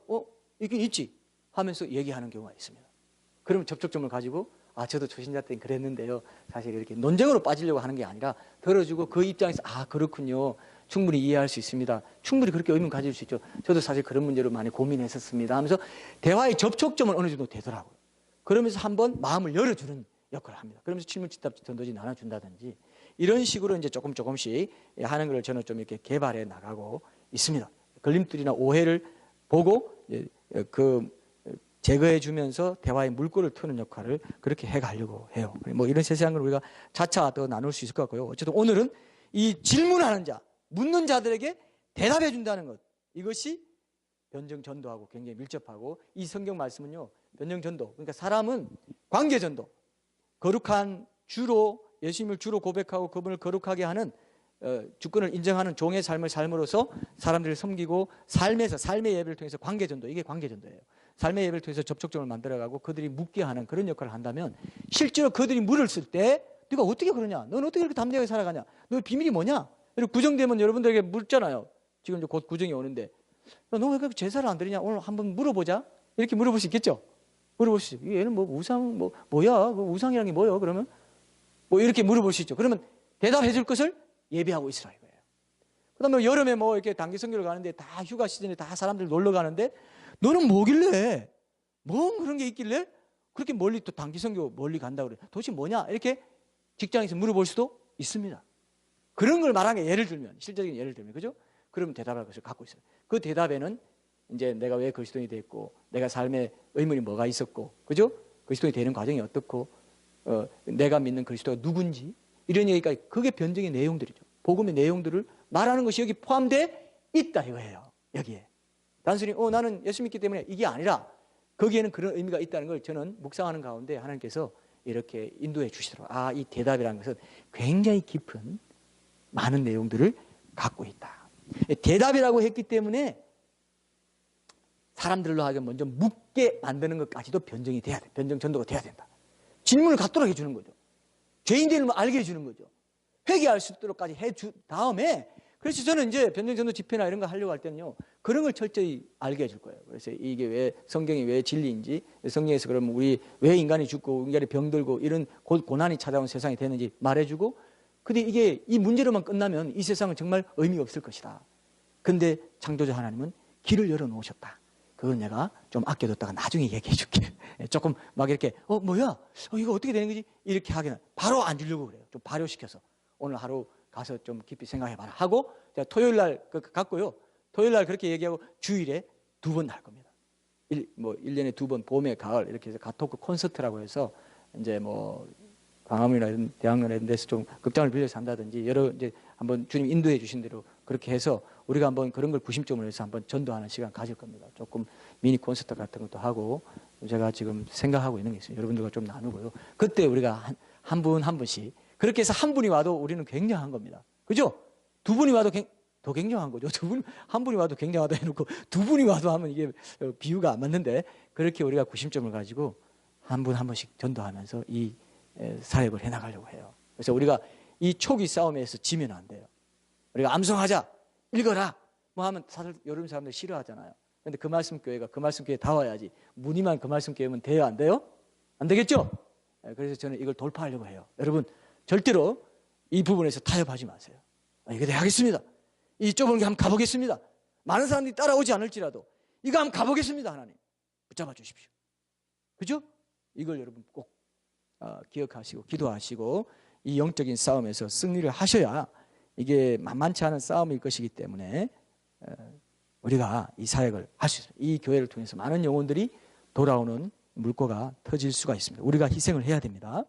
있긴 있지 하면서 얘기하는 경우가 있습니다. 그러면 접촉점을 가지고 저도 초신자 때는 그랬는데요. 사실 이렇게 논쟁으로 빠지려고 하는 게 아니라 들어주고 그 입장에서 그렇군요. 충분히 이해할 수 있습니다. 충분히 그렇게 의문 가질 수 있죠. 저도 사실 그런 문제로 많이 고민했었습니다 하면서 대화의 접촉점은 어느 정도 되더라고요. 그러면서 한번 마음을 열어주는 역할을 합니다. 그러면서 질문집답지 전도지 나눠준다든지 이런 식으로 이제 조금씩 하는 걸 저는 좀 이렇게 개발해 나가고 있습니다. 걸림돌이나 오해를 보고 제거해 주면서 대화의 물꼬를 트는 역할을 그렇게 해가려고 해요. 뭐 이런 세세한 걸 우리가 차차 더 나눌 수 있을 것 같고요. 어쨌든 오늘은 이 질문하는 자, 묻는 자들에게 대답해 준다는 것, 이것이 변정전도하고 굉장히 밀접하고 이 성경 말씀은요. 변정전도, 그러니까 사람은 관계전도, 거룩한 주로 예수님을 주로 고백하고 그분을 거룩하게 하는 주권을 인정하는 종의 삶을 삶으로써 사람들을 섬기고 삶의 예배를 통해서 관계전도, 이게 관계전도예요. 삶의 예배를 통해서 접촉점을 만들어가고 그들이 묻게 하는 그런 역할을 한다면 실제로 그들이 물을 쓸 때 네가 어떻게 그러냐? 너는 어떻게 이렇게 담대하게 살아가냐? 너의 비밀이 뭐냐? 이렇게 구정되면 여러분들에게 묻잖아요. 지금 이제 곧 구정이 오는데 너 왜 그렇게 제사를 안 드리냐? 오늘 한번 물어보자. 이렇게 물어볼 수 있겠죠? 물어볼 수 있죠. 얘는 뭐 우상 뭐야? 그 우상이란 게 뭐예요? 그러면 뭐 이렇게 물어볼 수 있죠. 그러면 대답해 줄 것을 예비하고 있으라 이거예요. 그다음에 여름에 뭐 이렇게 단기 선교를 가는데 다 휴가 시즌에 다 사람들 놀러 가는데 너는 뭐길래 뭐 그런 게 있길래 그렇게 멀리 또 단기 선교 멀리 간다 그래. 도대체 뭐냐? 이렇게 직장에서 물어볼 수도 있습니다. 그런 걸 말하는 게 예를 들면 실제적인 예를 들면 그죠? 그러면 대답할 것을 갖고 있어요. 그 대답에는 이제 내가 왜 그리스도인이 됐고 내가 삶에 의문이 뭐가 있었고 그죠? 그리스도인이 되는 과정이 어떻고 내가 믿는 그리스도가 누군지 이런 얘기까지 그게 변증의 내용들이죠. 복음의 내용들을 말하는 것이 여기 포함되어 있다 이거예요. 여기에. 단순히 나는 예수 믿기 때문에 이게 아니라 거기에는 그런 의미가 있다는 걸 저는 묵상하는 가운데 하나님께서 이렇게 인도해 주시더라고요. 이 대답이라는 것은 굉장히 깊은 많은 내용들을 갖고 있다. 대답이라고 했기 때문에 사람들로 하여금 먼저 묻게 만드는 것까지도 변증이 돼야 돼. 변증 전도가 돼야 된다. 질문을 갖도록 해주는 거죠. 죄인들을 알게 해주는 거죠. 회개할 수 있도록까지 해준 다음에 그래서 저는 이제 변증 전도 집회나 이런 거 하려고 할 때는요. 그런 걸 철저히 알게 해줄 거예요. 그래서 이게 왜 성경이 왜 진리인지 성경에서 그러면 우리 왜 인간이 죽고 인간이 병들고 이런 고난이 찾아온 세상이 되는지 말해주고 근데 이게 이 문제로만 끝나면 이 세상은 정말 의미가 없을 것이다. 근데 창조자 하나님은 길을 열어놓으셨다. 그건 내가 좀 아껴뒀다가 나중에 얘기해 줄게. 조금 막 이렇게 뭐야? 이거 어떻게 되는 거지? 이렇게 하기는 바로 안 주려고 그래요. 좀 발효시켜서 오늘 하루 가서 좀 깊이 생각해봐라 하고 제가 토요일 날 갔고요. 토요일 날 그렇게 얘기하고 주일에 2번 할 겁니다. 1년에 2번 봄에 가을 이렇게 해서 가토크 콘서트라고 해서 이제 뭐 광화문이나 이런 대학로나 이런 데서 좀 극장을 빌려서 한다든지 여러 이제 한번 주님 인도해 주신 대로 그렇게 해서 우리가 한번 그런 걸 구심점으로 해서 한번 전도하는 시간 가질 겁니다. 조금 미니 콘서트 같은 것도 하고 제가 지금 생각하고 있는 게 있어요. 여러분들과 좀 나누고요. 그때 우리가 한 분 한 분씩 그렇게 해서 한 분이 와도 우리는 굉장한 겁니다. 그죠? 2분이 와도 더 굉장한 거죠. 한 분이 와도 굉장하다 해놓고 2분이 와도 하면 이게 비유가 안 맞는데 그렇게 우리가 구심점을 가지고 한 분 한 번씩 전도하면서 이 사역을 해나가려고 해요. 그래서 우리가 이 초기 싸움에서 지면 안 돼요. 우리가 암송하자, 읽어라 뭐 하면 사실 요즘 사람들 싫어하잖아요. 그런데 그 말씀 교회가 그 말씀 교회 다 와야지 무늬만 그 말씀 교회면 돼요? 안 돼요? 안 되겠죠? 그래서 저는 이걸 돌파하려고 해요. 여러분 절대로 이 부분에서 타협하지 마세요. 이거 내가 하겠습니다. 이 좁은 게 한번 가보겠습니다. 많은 사람들이 따라오지 않을지라도 이거 한번 가보겠습니다. 하나님 붙잡아 주십시오. 그죠? 이걸 여러분 꼭 기억하시고 기도하시고 이 영적인 싸움에서 승리를 하셔야 이게 만만치 않은 싸움일 것이기 때문에 우리가 이 사역을 할 수 있어요. 이 교회를 통해서 많은 영혼들이 돌아오는 물꼬가 터질 수가 있습니다. 우리가 희생을 해야 됩니다.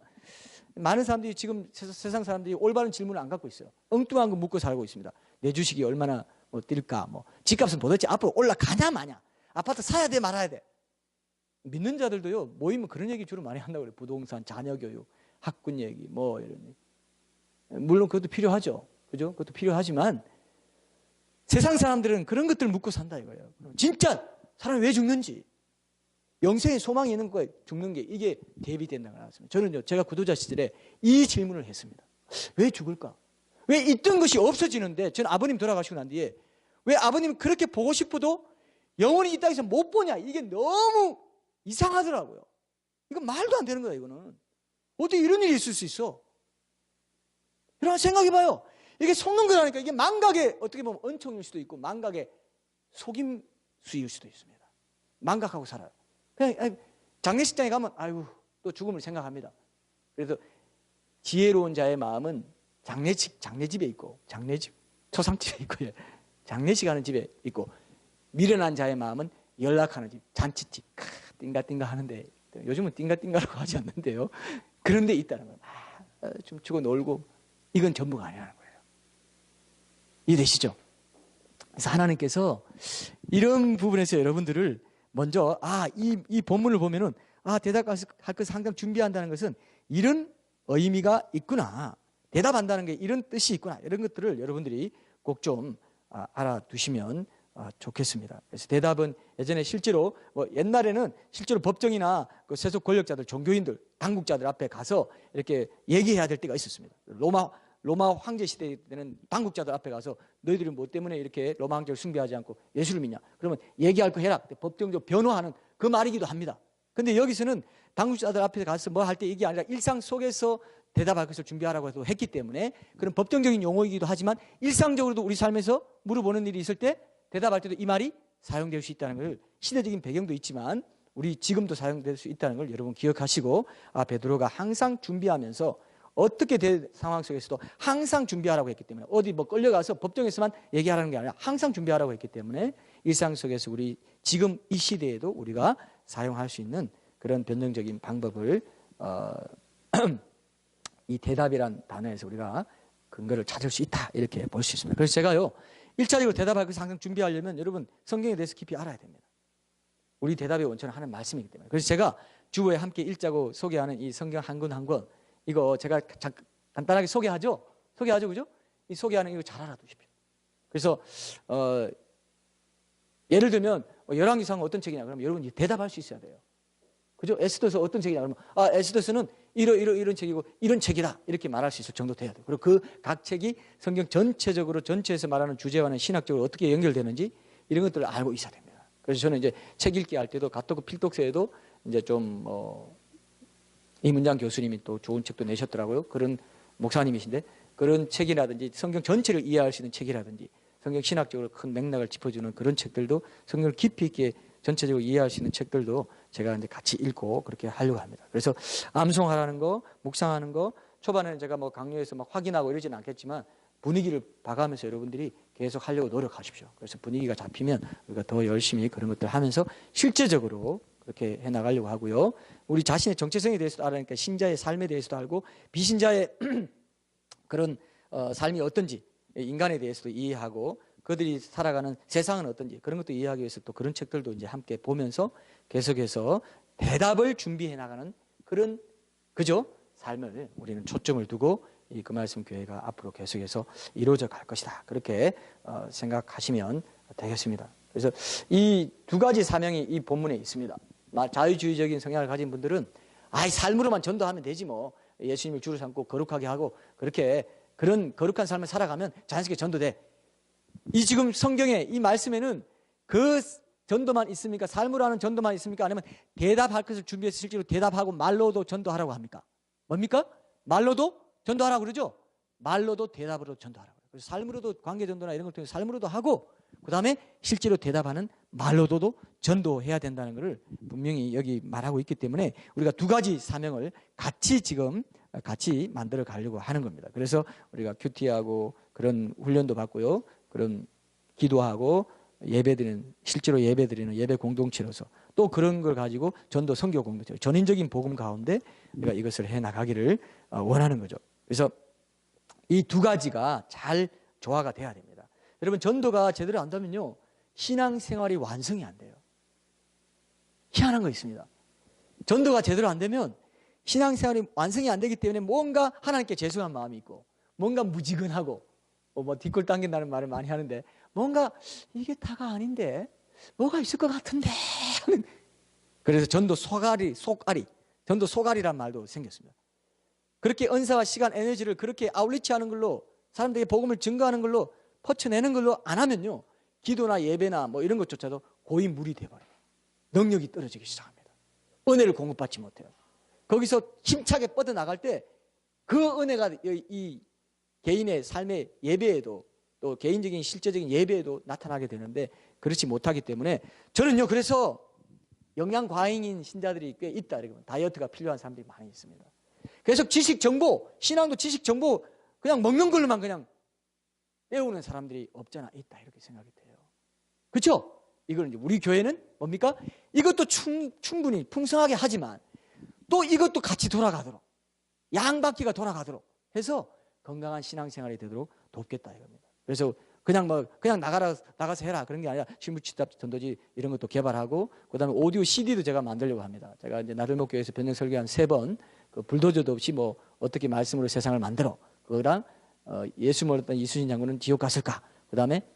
많은 사람들이 지금 세상 사람들이 올바른 질문을 안 갖고 있어요. 엉뚱한 거 묻고 살고 있습니다. 내 주식이 얼마나 뛸까? 집값은 도대체 앞으로 올라가냐 마냐? 아파트 사야 돼 말아야 돼? 믿는 자들도요 모이면 그런 얘기 주로 많이 한다고 그래요. 부동산, 자녀 교육, 학군 얘기 이런 얘기. 물론 그것도 필요하죠. 그죠? 그것도 필요하지만 세상 사람들은 그런 것들을 묻고 산다 이거예요. 진짜 사람이 왜 죽는지, 영생의 소망이 있는 거에 죽는 게 이게 대비된다고 나왔습니다. 저는요 제가 구도자 시절에 이 질문을 했습니다. 왜 죽을까? 왜 있던 것이 없어지는데 저는 아버님 돌아가시고 난 뒤에 왜 아버님 그렇게 보고 싶어도 영원히 이 땅에서 못 보냐? 이게 너무 이상하더라고요. 이건 말도 안 되는 거야 이거는. 어떻게 이런 일이 있을 수 있어? 여러분 생각해봐요. 이게 속는 거라니까. 이게 망각의 어떻게 보면 은총일 수도 있고 망각의 속임수일 수도 있습니다. 망각하고 살아요. 그냥 장례식장에 가면 아이고 또 죽음을 생각합니다. 그래서 지혜로운 자의 마음은 장례집에 있고 장례집 초상집에 있고 장례식 하는 집에 있고 미련한 자의 마음은 연락하는 집 잔치집 띵가띵가 하는데 요즘은 띵가띵가라고 하지 않는데요. 그런 데 있다는 거예요. 좀 주고 놀고 이건 전부가 아니라는 거예요. 이해되시죠? 그래서 하나님께서 이런 부분에서 여러분들을 먼저 이 본문을 보면은 대답할 것을 항상 준비한다는 것은 이런 의미가 있구나. 대답한다는 게 이런 뜻이 있구나. 이런 것들을 여러분들이 꼭 좀 알아두시면 좋겠습니다. 그래서 대답은 예전에 실제로 옛날에는 실제로 법정이나 그 세속 권력자들, 종교인들, 당국자들 앞에 가서 이렇게 얘기해야 될 때가 있었습니다. 로마 황제 시대 때는 당국자들 앞에 가서 너희들이 뭐 때문에 이렇게 로마 황제를 숭배하지 않고 예수를 믿냐? 그러면 얘기할 거 해라. 법정적으로 변호하는 그 말이기도 합니다. 근데 여기서는 당국자들 앞에 가서 뭐 할 때 이게 아니라 일상 속에서 대답할 것을 준비하라고 해서 했기 때문에 그런 법정적인 용어이기도 하지만 일상적으로도 우리 삶에서 물어보는 일이 있을 때 대답할 때도 이 말이 사용될 수 있다는 걸 시대적인 배경도 있지만 우리 지금도 사용될 수 있다는 걸 여러분 기억하시고 베드로가 항상 준비하면서 어떻게 될 상황 속에서도 항상 준비하라고 했기 때문에 어디 끌려가서 법정에서만 얘기하라는 게 아니라 항상 준비하라고 했기 때문에 일상 속에서 우리 지금 이 시대에도 우리가 사용할 수 있는 그런 변증적인 방법을 이 대답이란 단어에서 우리가 근거를 찾을 수 있다 이렇게 볼 수 있습니다. 그래서 제가요 1차적으로 대답할 것을 항상 준비하려면 여러분 성경에 대해서 깊이 알아야 됩니다. 우리 대답의 원천을 하는 말씀이기 때문에. 그래서 제가 주보에 함께 읽자고 소개하는 이 성경 한 권 한 권 이거 제가 간단하게 소개하죠. 그죠? 이 소개하는 이거 잘 알아두십시오. 그래서 예를 들면 열왕기상 어떤 책이냐 그러면 여러분 대답할 수 있어야 돼요. 그죠? 에스더서 어떤 책이냐 그러면 에스더서는 이런 책이고 이런 책이다 이렇게 말할 수 있을 정도 돼야 돼요. 그리고 그 각 책이 성경 전체에서 말하는 주제와는 신학적으로 어떻게 연결되는지 이런 것들을 알고 있어야 됩니다. 그래서 저는 이제 책 읽기 할 때도 가토크 필독서에도 이제 좀 이문장 교수님이 또 좋은 책도 내셨더라고요. 그런 목사님이신데 그런 책이라든지 성경 전체를 이해할 수 있는 책이라든지 성경 신학적으로 큰 맥락을 짚어주는 그런 책들도 성경을 깊이 있게 전체적으로 이해할 수 있는 책들도 제가 이제 같이 읽고 그렇게 하려고 합니다. 그래서 암송하라는 거, 묵상하는 거, 초반에는 제가 뭐 강요해서 막 확인하고 이러지는 않겠지만 분위기를 봐가면서 여러분들이 계속 하려고 노력하십시오. 그래서 분위기가 잡히면 우리가 더 열심히 그런 것들 하면서 실제적으로 그렇게 해나가려고 하고요. 우리 자신의 정체성에 대해서도 알아니까 신자의 삶에 대해서도 알고 비신자의 그런 삶이 어떤지 인간에 대해서도 이해하고 그들이 살아가는 세상은 어떤지 그런 것도 이해하기 위해서 또 그런 책들도 이제 함께 보면서 계속해서 대답을 준비해 나가는 그런 그죠? 삶을 우리는 초점을 두고 이 그 말씀 교회가 앞으로 계속해서 이루어져 갈 것이다. 그렇게 생각하시면 되겠습니다. 그래서 이 두 가지 사명이 이 본문에 있습니다. 자유주의적인 성향을 가진 분들은 삶으로만 전도하면 되지 뭐 예수님을 주로 삼고 거룩하게 하고 그렇게 그런 거룩한 삶을 살아가면 자연스럽게 전도돼. 이 지금 성경에 이 말씀에는 그 전도만 있습니까? 삶으로 하는 전도만 있습니까? 아니면 대답할 것을 준비해서 실제로 대답하고 말로도 전도하라고 합니까? 뭡니까? 말로도 전도하라고 그러죠? 말로도 대답으로 전도하라고 그래요. 그래서 삶으로도 관계 전도나 이런 걸 통해서 삶으로도 하고 그 다음에 실제로 대답하는 말로도 전도해야 된다는 것을 분명히 여기 말하고 있기 때문에 우리가 두 가지 사명을 같이 지금 같이 만들어 가려고 하는 겁니다. 그래서 우리가 큐티하고 그런 훈련도 받고요. 그런 기도하고 예배드리는 실제로 예배드리는 예배 공동체로서 또 그런 걸 가지고 전도 선교 공동체 전인적인 복음 가운데 우리가 이것을 해 나가기를 원하는 거죠. 그래서 이 두 가지가 잘 조화가 돼야 됩니다. 여러분 전도가 제대로 안 되면요 신앙생활이 완성이 안 돼요. 희한한 거 있습니다. 전도가 제대로 안 되면 신앙생활이 완성이 안 되기 때문에 뭔가 하나님께 죄송한 마음이 있고 뭔가 무지근하고 뭐 뒷골 당긴다는 말을 많이 하는데 뭔가 이게 다가 아닌데 뭐가 있을 것 같은데 하는 그래서 전도 속앓이 전도 속앓이란 말도 생겼습니다. 그렇게 은사와 시간 에너지를 그렇게 아울리치하는 걸로 사람들에게 복음을 증거하는 걸로 퍼쳐내는 걸로 안 하면요 기도나 예배나 뭐 이런 것조차도 고인물이 돼버려요. 능력이 떨어지기 시작합니다. 은혜를 공급받지 못해요. 거기서 힘차게 뻗어나갈 때 그 은혜가 이 개인의 삶의 예배에도 또 개인적인 실제적인 예배에도 나타나게 되는데 그렇지 못하기 때문에 저는요 그래서 영양 과잉인 신자들이 꽤 있다. 다이어트가 필요한 사람들이 많이 있습니다. 그래서 지식 정보, 신앙도 지식 정보 그냥 먹는 걸로만 그냥 배우는 사람들이 없잖아 있다 이렇게 생각이 돼요. 그렇죠? 이걸 이제 우리 교회는 뭡니까? 이것도 충분히 풍성하게 하지만 또 이것도 같이 돌아가도록 양바퀴가 돌아가도록 해서 건강한 신앙생활이 되도록 돕겠다 이겁니다. 그래서 그냥 나가서 해라 그런 게 아니라 실무치답 전도지 이런 것도 개발하고 그다음에 오디오 CD도 제가 만들려고 합니다. 제가 이제 나들목 교회에서 변경 설교한 3번 그 불도저도 없이 뭐 어떻게 말씀으로 세상을 만들어 그거랑 예수 몰랐던 이순신 장군은 지옥 갔을까? 그다음에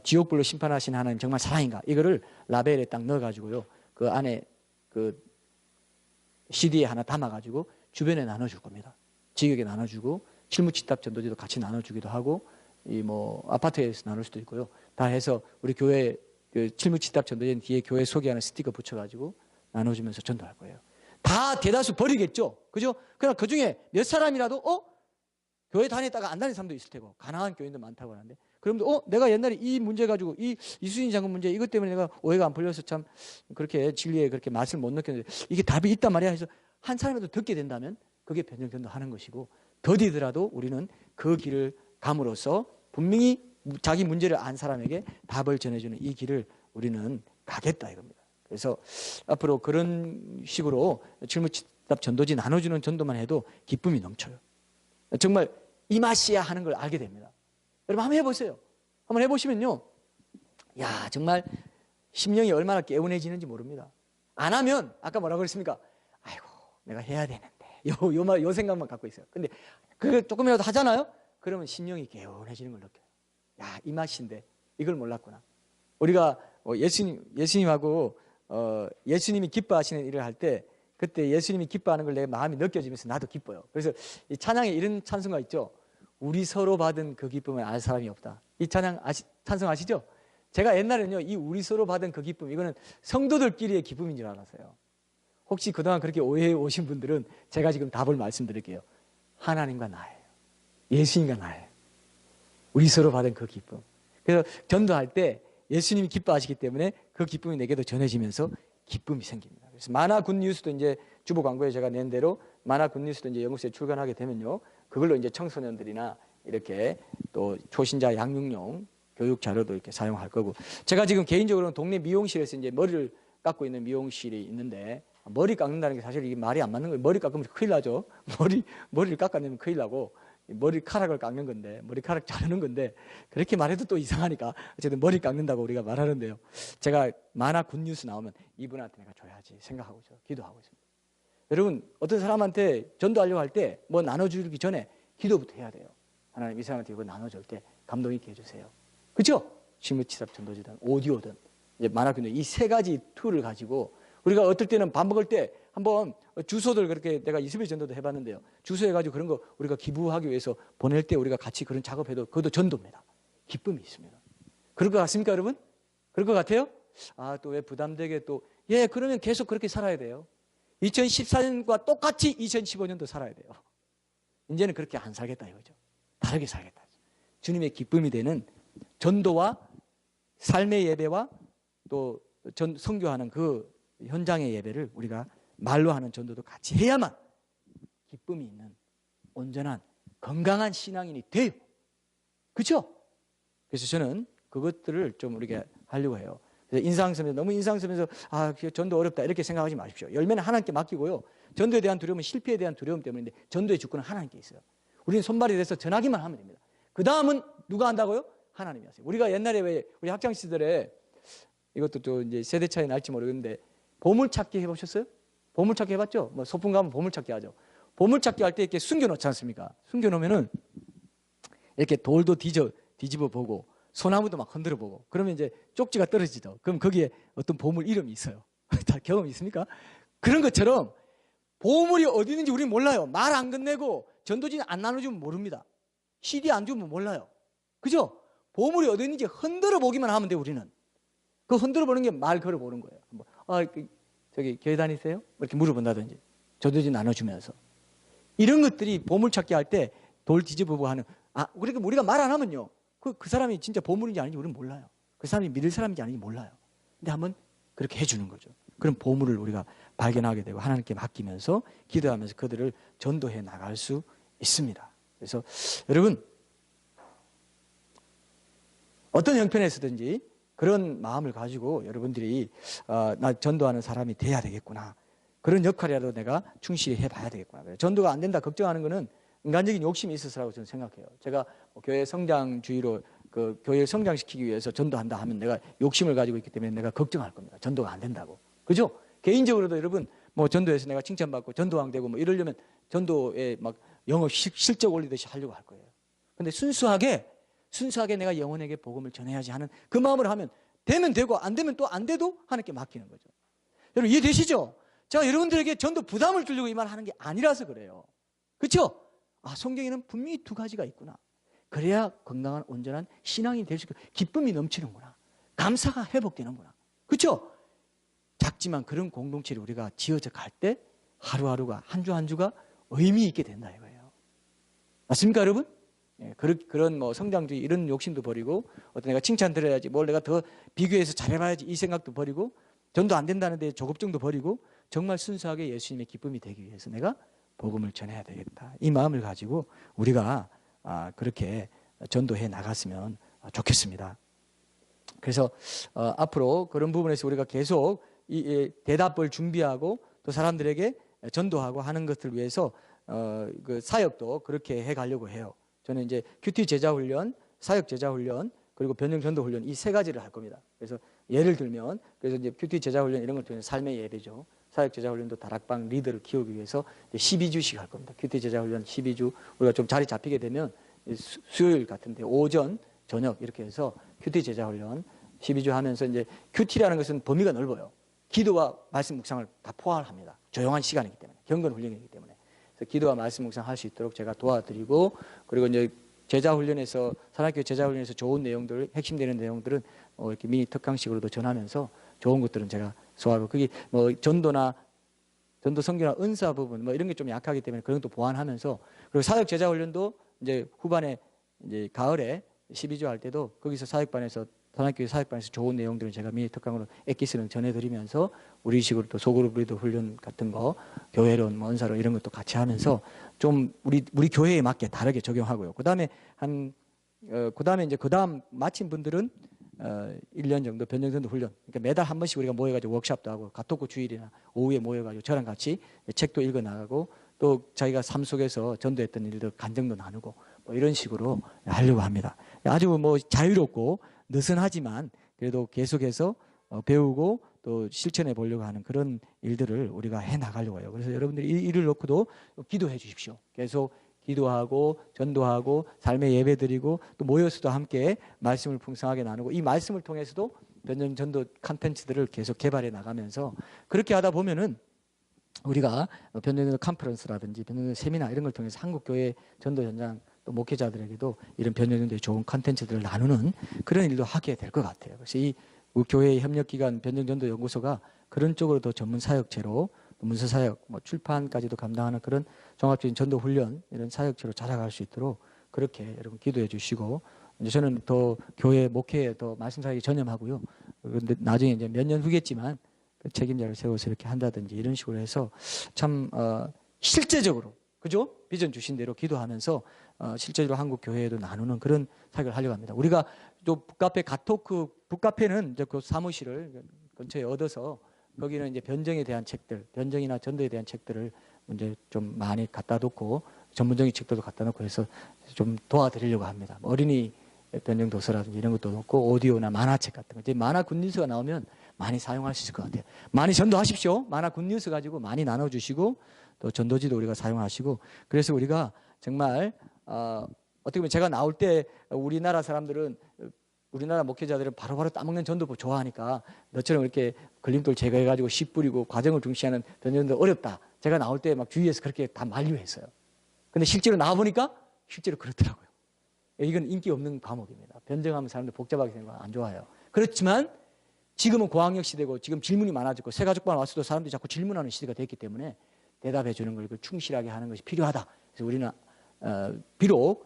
지옥불로 심판하신 하나님 정말 사랑인가? 이거를 라벨에 딱 넣어가지고요 그 안에 그 CD에 하나 담아가지고 주변에 나눠줄 겁니다. 지역에 나눠주고 실무치답 전도지도 같이 나눠주기도 하고 이 뭐 아파트에서 나눌 수도 있고요. 다 해서 우리 교회 그 실무치답 전도지 뒤에 교회 소개하는 스티커 붙여가지고 나눠주면서 전도할 거예요. 다 대다수 버리겠죠. 그죠? 그러나 그 중에 몇 사람이라도 교회 다녔다가 안 다니는 사람도 있을 테고 가난한 교인도 많다고 하는데 그러면 내가 옛날에 이 문제 가지고 이 이순신 장군 문제 이것 때문에 내가 오해가 안 풀려서 참 그렇게 진리에 그렇게 맛을 못 느꼈는데 이게 답이 있단 말이야 해서 한 사람이라도 듣게 된다면 그게 변증전도 하는 것이고 더디더라도 우리는 그 길을 감으로써 분명히 자기 문제를 안 사람에게 답을 전해주는 이 길을 우리는 가겠다 이겁니다. 그래서 앞으로 그런 식으로 질문답 전도지 나눠주는 전도만 해도 기쁨이 넘쳐요. 정말 이 맛이야 하는 걸 알게 됩니다. 여러분 한번 해보세요. 한번 해보시면요. 야 정말 심령이 얼마나 개운해지는지 모릅니다. 안 하면 아까 뭐라고 그랬습니까? 아이고 내가 해야 되는데 요 생각만 갖고 있어요. 근데 그걸 조금이라도 하잖아요. 그러면 심령이 개운해지는 걸 느껴요. 야 이 맛인데 이걸 몰랐구나. 우리가 예수님하고 예수님이 기뻐하시는 일을 할 때 그때 예수님이 기뻐하는 걸 내 마음이 느껴지면서 나도 기뻐요. 그래서 이 찬양에 이런 찬송가 있죠. 우리 서로 받은 그 기쁨을 알 사람이 없다. 이 찬송 아시죠? 제가 옛날에는요 이 우리 서로 받은 그 기쁨 이거는 성도들끼리의 기쁨인 줄 알았어요. 혹시 그동안 그렇게 오해해 오신 분들은 제가 지금 답을 말씀드릴게요. 하나님과 나예요. 예수님과 나예요. 우리 서로 받은 그 기쁨. 그래서 전도할 때 예수님이 기뻐하시기 때문에 그 기쁨이 내게도 전해지면서 기쁨이 생깁니다. 그래서 만화 굿뉴스도 이제 주보 광고에 제가 낸 대로 만화 굿뉴스도 이제 영국에 출간하게 되면요, 그걸로 이제 청소년들이나 이렇게 또 초신자 양육용 교육 자료도 이렇게 사용할 거고, 제가 지금 개인적으로는 동네 미용실에서 이제 머리를 깎고 있는 미용실이 있는데, 머리 깎는다는 게 사실 이게 말이 안 맞는 거예요. 머리 깎으면 큰일 나죠. 머리를 깎아내면 큰일 나고, 머리카락을 깎는 건데, 머리카락 자르는 건데, 그렇게 말해도 또 이상하니까 어쨌든 머리 깎는다고 우리가 말하는데요, 제가 만화 굿뉴스 나오면 이분한테 내가 줘야지 생각하고 있어요. 기도하고 있습니다. 여러분, 어떤 사람한테 전도하려고 할 때 뭐 나눠주기 전에 기도부터 해야 돼요. 하나님, 이 사람한테 이거 나눠줄 때 감동 있게 해주세요. 그렇죠? 실무치삽 전도지든 오디오든 이제 만화 굿뉴스 이 세 가지 툴을 가지고 우리가 어떨 때는 밥 먹을 때 한번 주소들, 그렇게 내가 이스라엘 전도도 해봤는데요, 주소해가지고 그런 거 우리가 기부하기 위해서 보낼 때 우리가 같이 그런 작업해도 그것도 전도입니다. 기쁨이 있습니다. 그럴 것 같습니까, 여러분? 그럴 것 같아요? 아, 또 왜 부담되게 또, 예, 그러면 계속 그렇게 살아야 돼요. 2014년과 똑같이 2015년도 살아야 돼요. 이제는 그렇게 안 살겠다 이거죠. 다르게 살겠다. 주님의 기쁨이 되는 전도와 삶의 예배와 또 선교하는 그 현장의 예배를 우리가 말로 하는 전도도 같이 해야만 기쁨이 있는 온전한 건강한 신앙인이 돼요. 그렇죠? 그래서 저는 그것들을 좀 우리가 하려고 해요. 인상쓰면서, 너무 인상쓰면서 전도 어렵다 이렇게 생각하지 마십시오. 열매는 하나님께 맡기고요, 전도에 대한 두려움은 실패에 대한 두려움 때문인데 전도의 주권은 하나님께 있어요. 우리는 손발이 돼서 전하기만 하면 됩니다. 그 다음은 누가 한다고요? 하나님이 하세요. 우리가 옛날에 왜 우리 학창 시절에, 이것도 또 이제 세대 차이 날지 모르겠는데, 보물찾기 해보셨어요? 보물찾기 해봤죠? 뭐 소풍 가면 보물찾기 하죠. 보물찾기 할 때 이렇게 숨겨놓지 않습니까? 숨겨놓으면은 이렇게 돌도 뒤집어 보고 소나무도 막 흔들어 보고, 그러면 이제 쪽지가 떨어지죠. 그럼 거기에 어떤 보물 이름이 있어요. 다 경험 있습니까? 그런 것처럼 보물이 어디 있는지 우리는 몰라요. 말 안 건네고 전도진 안 나눠주면 모릅니다. CD 안 주면 몰라요. 그죠? 보물이 어디 있는지 흔들어 보기만 하면 돼요. 우리는 그 흔들어 보는 게 말 걸어 보는 거예요. 저기 교회 다니세요? 이렇게 물어본다든지, 전도진 나눠주면서, 이런 것들이 보물찾기 할 때 돌 뒤집어보고 하는, 그러니까 우리가 말 안 하면요, 그 사람이 진짜 보물인지 아닌지 우리는 몰라요. 그 사람이 믿을 사람인지 아닌지 몰라요. 근데 한번 그렇게 해주는 거죠. 그럼 보물을 우리가 발견하게 되고 하나님께 맡기면서 기도하면서 그들을 전도해 나갈 수 있습니다. 그래서 여러분, 어떤 형편에서든지 그런 마음을 가지고 여러분들이 나 전도하는 사람이 돼야 되겠구나, 그런 역할이라도 내가 충실히 해봐야 되겠구나. 전도가 안 된다 걱정하는 것은 인간적인 욕심이 있어서라고 저는 생각해요. 제가 교회 성장주의로 그 교회를 성장시키기 위해서 전도한다 하면 내가 욕심을 가지고 있기 때문에 내가 걱정할 겁니다. 전도가 안 된다고. 그죠? 개인적으로도 여러분, 뭐 전도에서 내가 칭찬받고 전도왕 되고 뭐 이러려면 전도에 막 영어 실적 올리듯이 하려고 할 거예요. 근데 순수하게 내가 영혼에게 복음을 전해야지 하는 그 마음을 하면, 되면 되고 안 되면 또 안 돼도 하나님께 맡기는 거죠. 여러분 이해되시죠? 제가 여러분들에게 전도 부담을 주려고 이 말 하는 게 아니라서 그래요. 그렇죠? 성경에는 분명히 두 가지가 있구나. 그래야 건강한 온전한 신앙이 될 수 있고 기쁨이 넘치는구나. 감사가 회복되는구나. 그렇죠? 작지만 그런 공동체를 우리가 지어져 갈 때 하루하루가, 한 주 한 주가 의미 있게 된다 이거예요. 맞습니까, 여러분? 예, 그런 뭐 성장주의 이런 욕심도 버리고, 어떤 내가 칭찬 들어야지, 뭘 내가 더 비교해서 잘해봐야지 이 생각도 버리고, 전도 안 된다는데 조급증도 버리고, 정말 순수하게 예수님의 기쁨이 되기 위해서 내가 복음을 전해야 되겠다, 이 마음을 가지고 우리가 그렇게 전도해 나갔으면 좋겠습니다. 그래서 앞으로 그런 부분에서 우리가 계속 이 대답을 준비하고 또 사람들에게 전도하고 하는 것을 위해서 그 사역도 그렇게 해가려고 해요. 저는 이제 큐티 제자훈련, 사역 제자훈련, 그리고 변형 전도훈련, 이 세 가지를 할 겁니다. 그래서 예를 들면, 그래서 이제 큐티 제자훈련 이런 걸 통해서 삶의 예배죠. 사역 제자훈련도 다락방 리더를 키우기 위해서 12주씩 할 겁니다. 큐티 제자훈련 12주, 우리가 좀 자리 잡히게 되면 수요일 같은데 오전, 저녁 이렇게 해서 큐티 제자훈련 12주 하면서, 이제 큐티라는 것은 범위가 넓어요. 기도와 말씀 묵상을 다 포함합니다. 조용한 시간이기 때문에, 경건 훈련이기 때문에. 그래서 기도와 말씀 묵상 할 수 있도록 제가 도와드리고, 그리고 이제 제자훈련에서, 산악교회 제자훈련에서 좋은 내용들, 핵심되는 내용들은 이렇게 미니 특강식으로도 전하면서 좋은 것들은 제가 소화하고, 그게 뭐 전도나 전도 선교나 은사 부분 뭐 이런 게 좀 약하기 때문에 그런 것도 보완하면서, 그리고 사역 제자훈련도 이제 후반에 이제 가을에 12주 할 때도 거기서 사역반에서 단합교회 사역반에서 좋은 내용들을 제가 미니 특강으로 엑기스는 전해드리면서 우리 식으로 또 소그룹 리더 훈련 같은 거, 교회론, 뭐 은사론 이런 것도 같이 하면서 좀 우리 교회에 맞게 다르게 적용하고요. 그다음에 그다음 마친 분들은 1년 정도 변정전도 훈련. 그러니까 매달 한 번씩 우리가 모여가지고 워크숍도 하고 가토크 주일이나 오후에 모여가지고 저랑 같이 책도 읽어 나가고 또 자기가 삶 속에서 전도했던 일들 간증도 나누고 뭐 이런 식으로 하려고 합니다. 아주 뭐 자유롭고 느슨하지만 그래도 계속해서 배우고 또 실천해 보려고 하는 그런 일들을 우리가 해 나가려고 해요. 그래서 여러분들이 이 일을 놓고도 기도해 주십시오. 계속 기도하고 전도하고 삶의 예배 드리고 또 모여서도 함께 말씀을 풍성하게 나누고 이 말씀을 통해서도 변정 전도 컨텐츠들을 계속 개발해 나가면서 그렇게 하다 보면은 우리가 변정전도 컨퍼런스라든지 변정전도 세미나 이런 걸 통해서 한국교회 전도 현장 또 목회자들에게도 이런 변정전도의 좋은 컨텐츠들을 나누는 그런 일도 하게 될 것 같아요. 그래서 이 교회의 협력기관 변정전도연구소가 그런 쪽으로 더 전문 사역체로 문서 사역, 뭐 출판까지도 감당하는 그런 종합적인 전도 훈련 이런 사역체로 자라갈 수 있도록 그렇게 여러분 기도해 주시고 이제 저는 더 교회 목회에 더 말씀 사역에 전념하고요. 그런데 나중에 이제 몇 년 후겠지만 그 책임자를 세워서 이렇게 한다든지 이런 식으로 해서 참 실제적으로 그죠? 비전 주신 대로 기도하면서 실제로 한국 교회에도 나누는 그런 사역을 하려고 합니다. 우리가 또 북카페 가토크 북카페는 이제 그 사무실을 근처에 얻어서 거기는 이제 변정에 대한 책들, 변정이나 전도에 대한 책들을 이제 좀 많이 갖다 놓고 전문적인 책들도 갖다 놓고 해서 좀 도와드리려고 합니다. 어린이 변정 도서라든지 이런 것도 놓고 오디오나 만화책 같은 거. 이제 만화 굿뉴스가 나오면 많이 사용할 수 있을 것 같아요. 많이 전도하십시오. 만화 굿뉴스 가지고 많이 나눠주시고 또 전도지도 우리가 사용하시고 그래서 우리가 정말 어떻게 보면 제가 나올 때 우리나라 사람들은 우리나라 목회자들은 바로바로 따먹는 전도법 좋아하니까 너처럼 이렇게 걸림돌 제거해가지고 씨 뿌리고 과정을 중시하는 변정전도 어렵다. 제가 나올 때 막 주위에서 그렇게 다 만류했어요. 근데 실제로 나와보니까 실제로 그렇더라고요. 이건 인기 없는 과목입니다. 변정하면 사람들 복잡하게 생각하면 안 좋아해요. 그렇지만 지금은 고학력 시대고 지금 질문이 많아졌고 새 가족반 왔어도 사람들이 자꾸 질문하는 시대가 됐기 때문에 대답해 주는 걸 충실하게 하는 것이 필요하다. 그래서 우리는 비록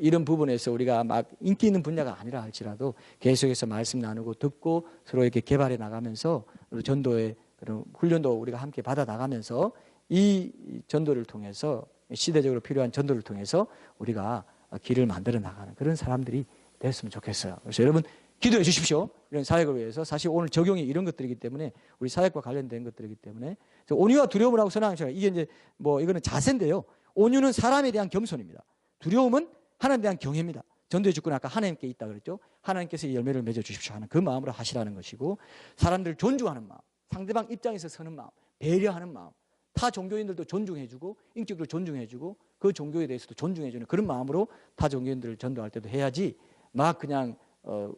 이런 부분에서 우리가 막 인기 있는 분야가 아니라 할지라도 계속해서 말씀 나누고 듣고 서로 이렇게 개발해 나가면서 전도의 그런 훈련도 우리가 함께 받아 나가면서 이 전도를 통해서 시대적으로 필요한 전도를 통해서 우리가 길을 만들어 나가는 그런 사람들이 됐으면 좋겠어요. 그래서 여러분 기도해 주십시오. 이런 사역을 위해서. 사실 오늘 적용이 이런 것들이기 때문에 우리 사역과 관련된 것들이기 때문에 온유와 두려움을 하고 선하는 이게 이제 이거는 자세인데요. 온유는 사람에 대한 겸손입니다. 두려움은 하나님에 대한 경외입니다. 전도의 주권은 아까 하나님께 있다 그랬죠. 하나님께서 이 열매를 맺어 주십시오 하는 그 마음으로 하시라는 것이고 사람들을 존중하는 마음, 상대방 입장에서 서는 마음, 배려하는 마음, 타 종교인들도 존중해주고 인격도 존중해주고 그 종교에 대해서도 존중해주는 그런 마음으로 타 종교인들을 전도할 때도 해야지 막 그냥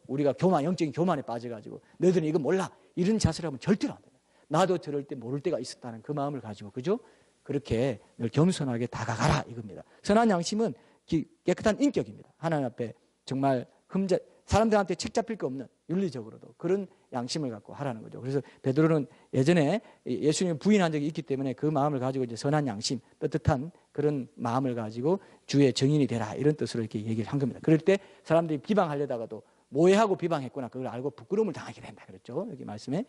우리가 영적인 교만에 빠져가지고 너희들은 이거 몰라 이런 자세를 하면 절대로 안 됩니다. 나도 저럴 때 모를 때가 있었다는 그 마음을 가지고 그죠? 그렇게 늘 겸손하게 다가가라 이겁니다. 선한 양심은 깨끗한 인격입니다. 하나님 앞에 정말 사람들한테 책 잡힐 거 없는 윤리적으로도 그런 양심을 갖고 하라는 거죠. 그래서 베드로는 예전에 예수님을 부인한 적이 있기 때문에 그 마음을 가지고 이제 선한 양심, 떳떳한 그런 마음을 가지고 주의 증인이 되라 이런 뜻으로 이렇게 얘기를 한 겁니다. 그럴 때 사람들이 비방하려다가도 모해하고 비방했구나 그걸 알고 부끄러움을 당하게 된다 그랬죠. 여기 말씀에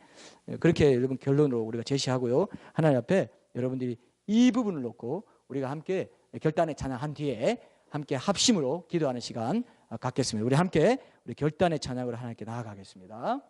그렇게 여러분 결론으로 우리가 제시하고요. 하나님 앞에 여러분들이 이 부분을 놓고 우리가 함께 결단의 찬양한 뒤에 함께 합심으로 기도하는 시간 갖겠습니다. 우리 함께 우리 결단의 찬양으로 하나님께 나아가겠습니다.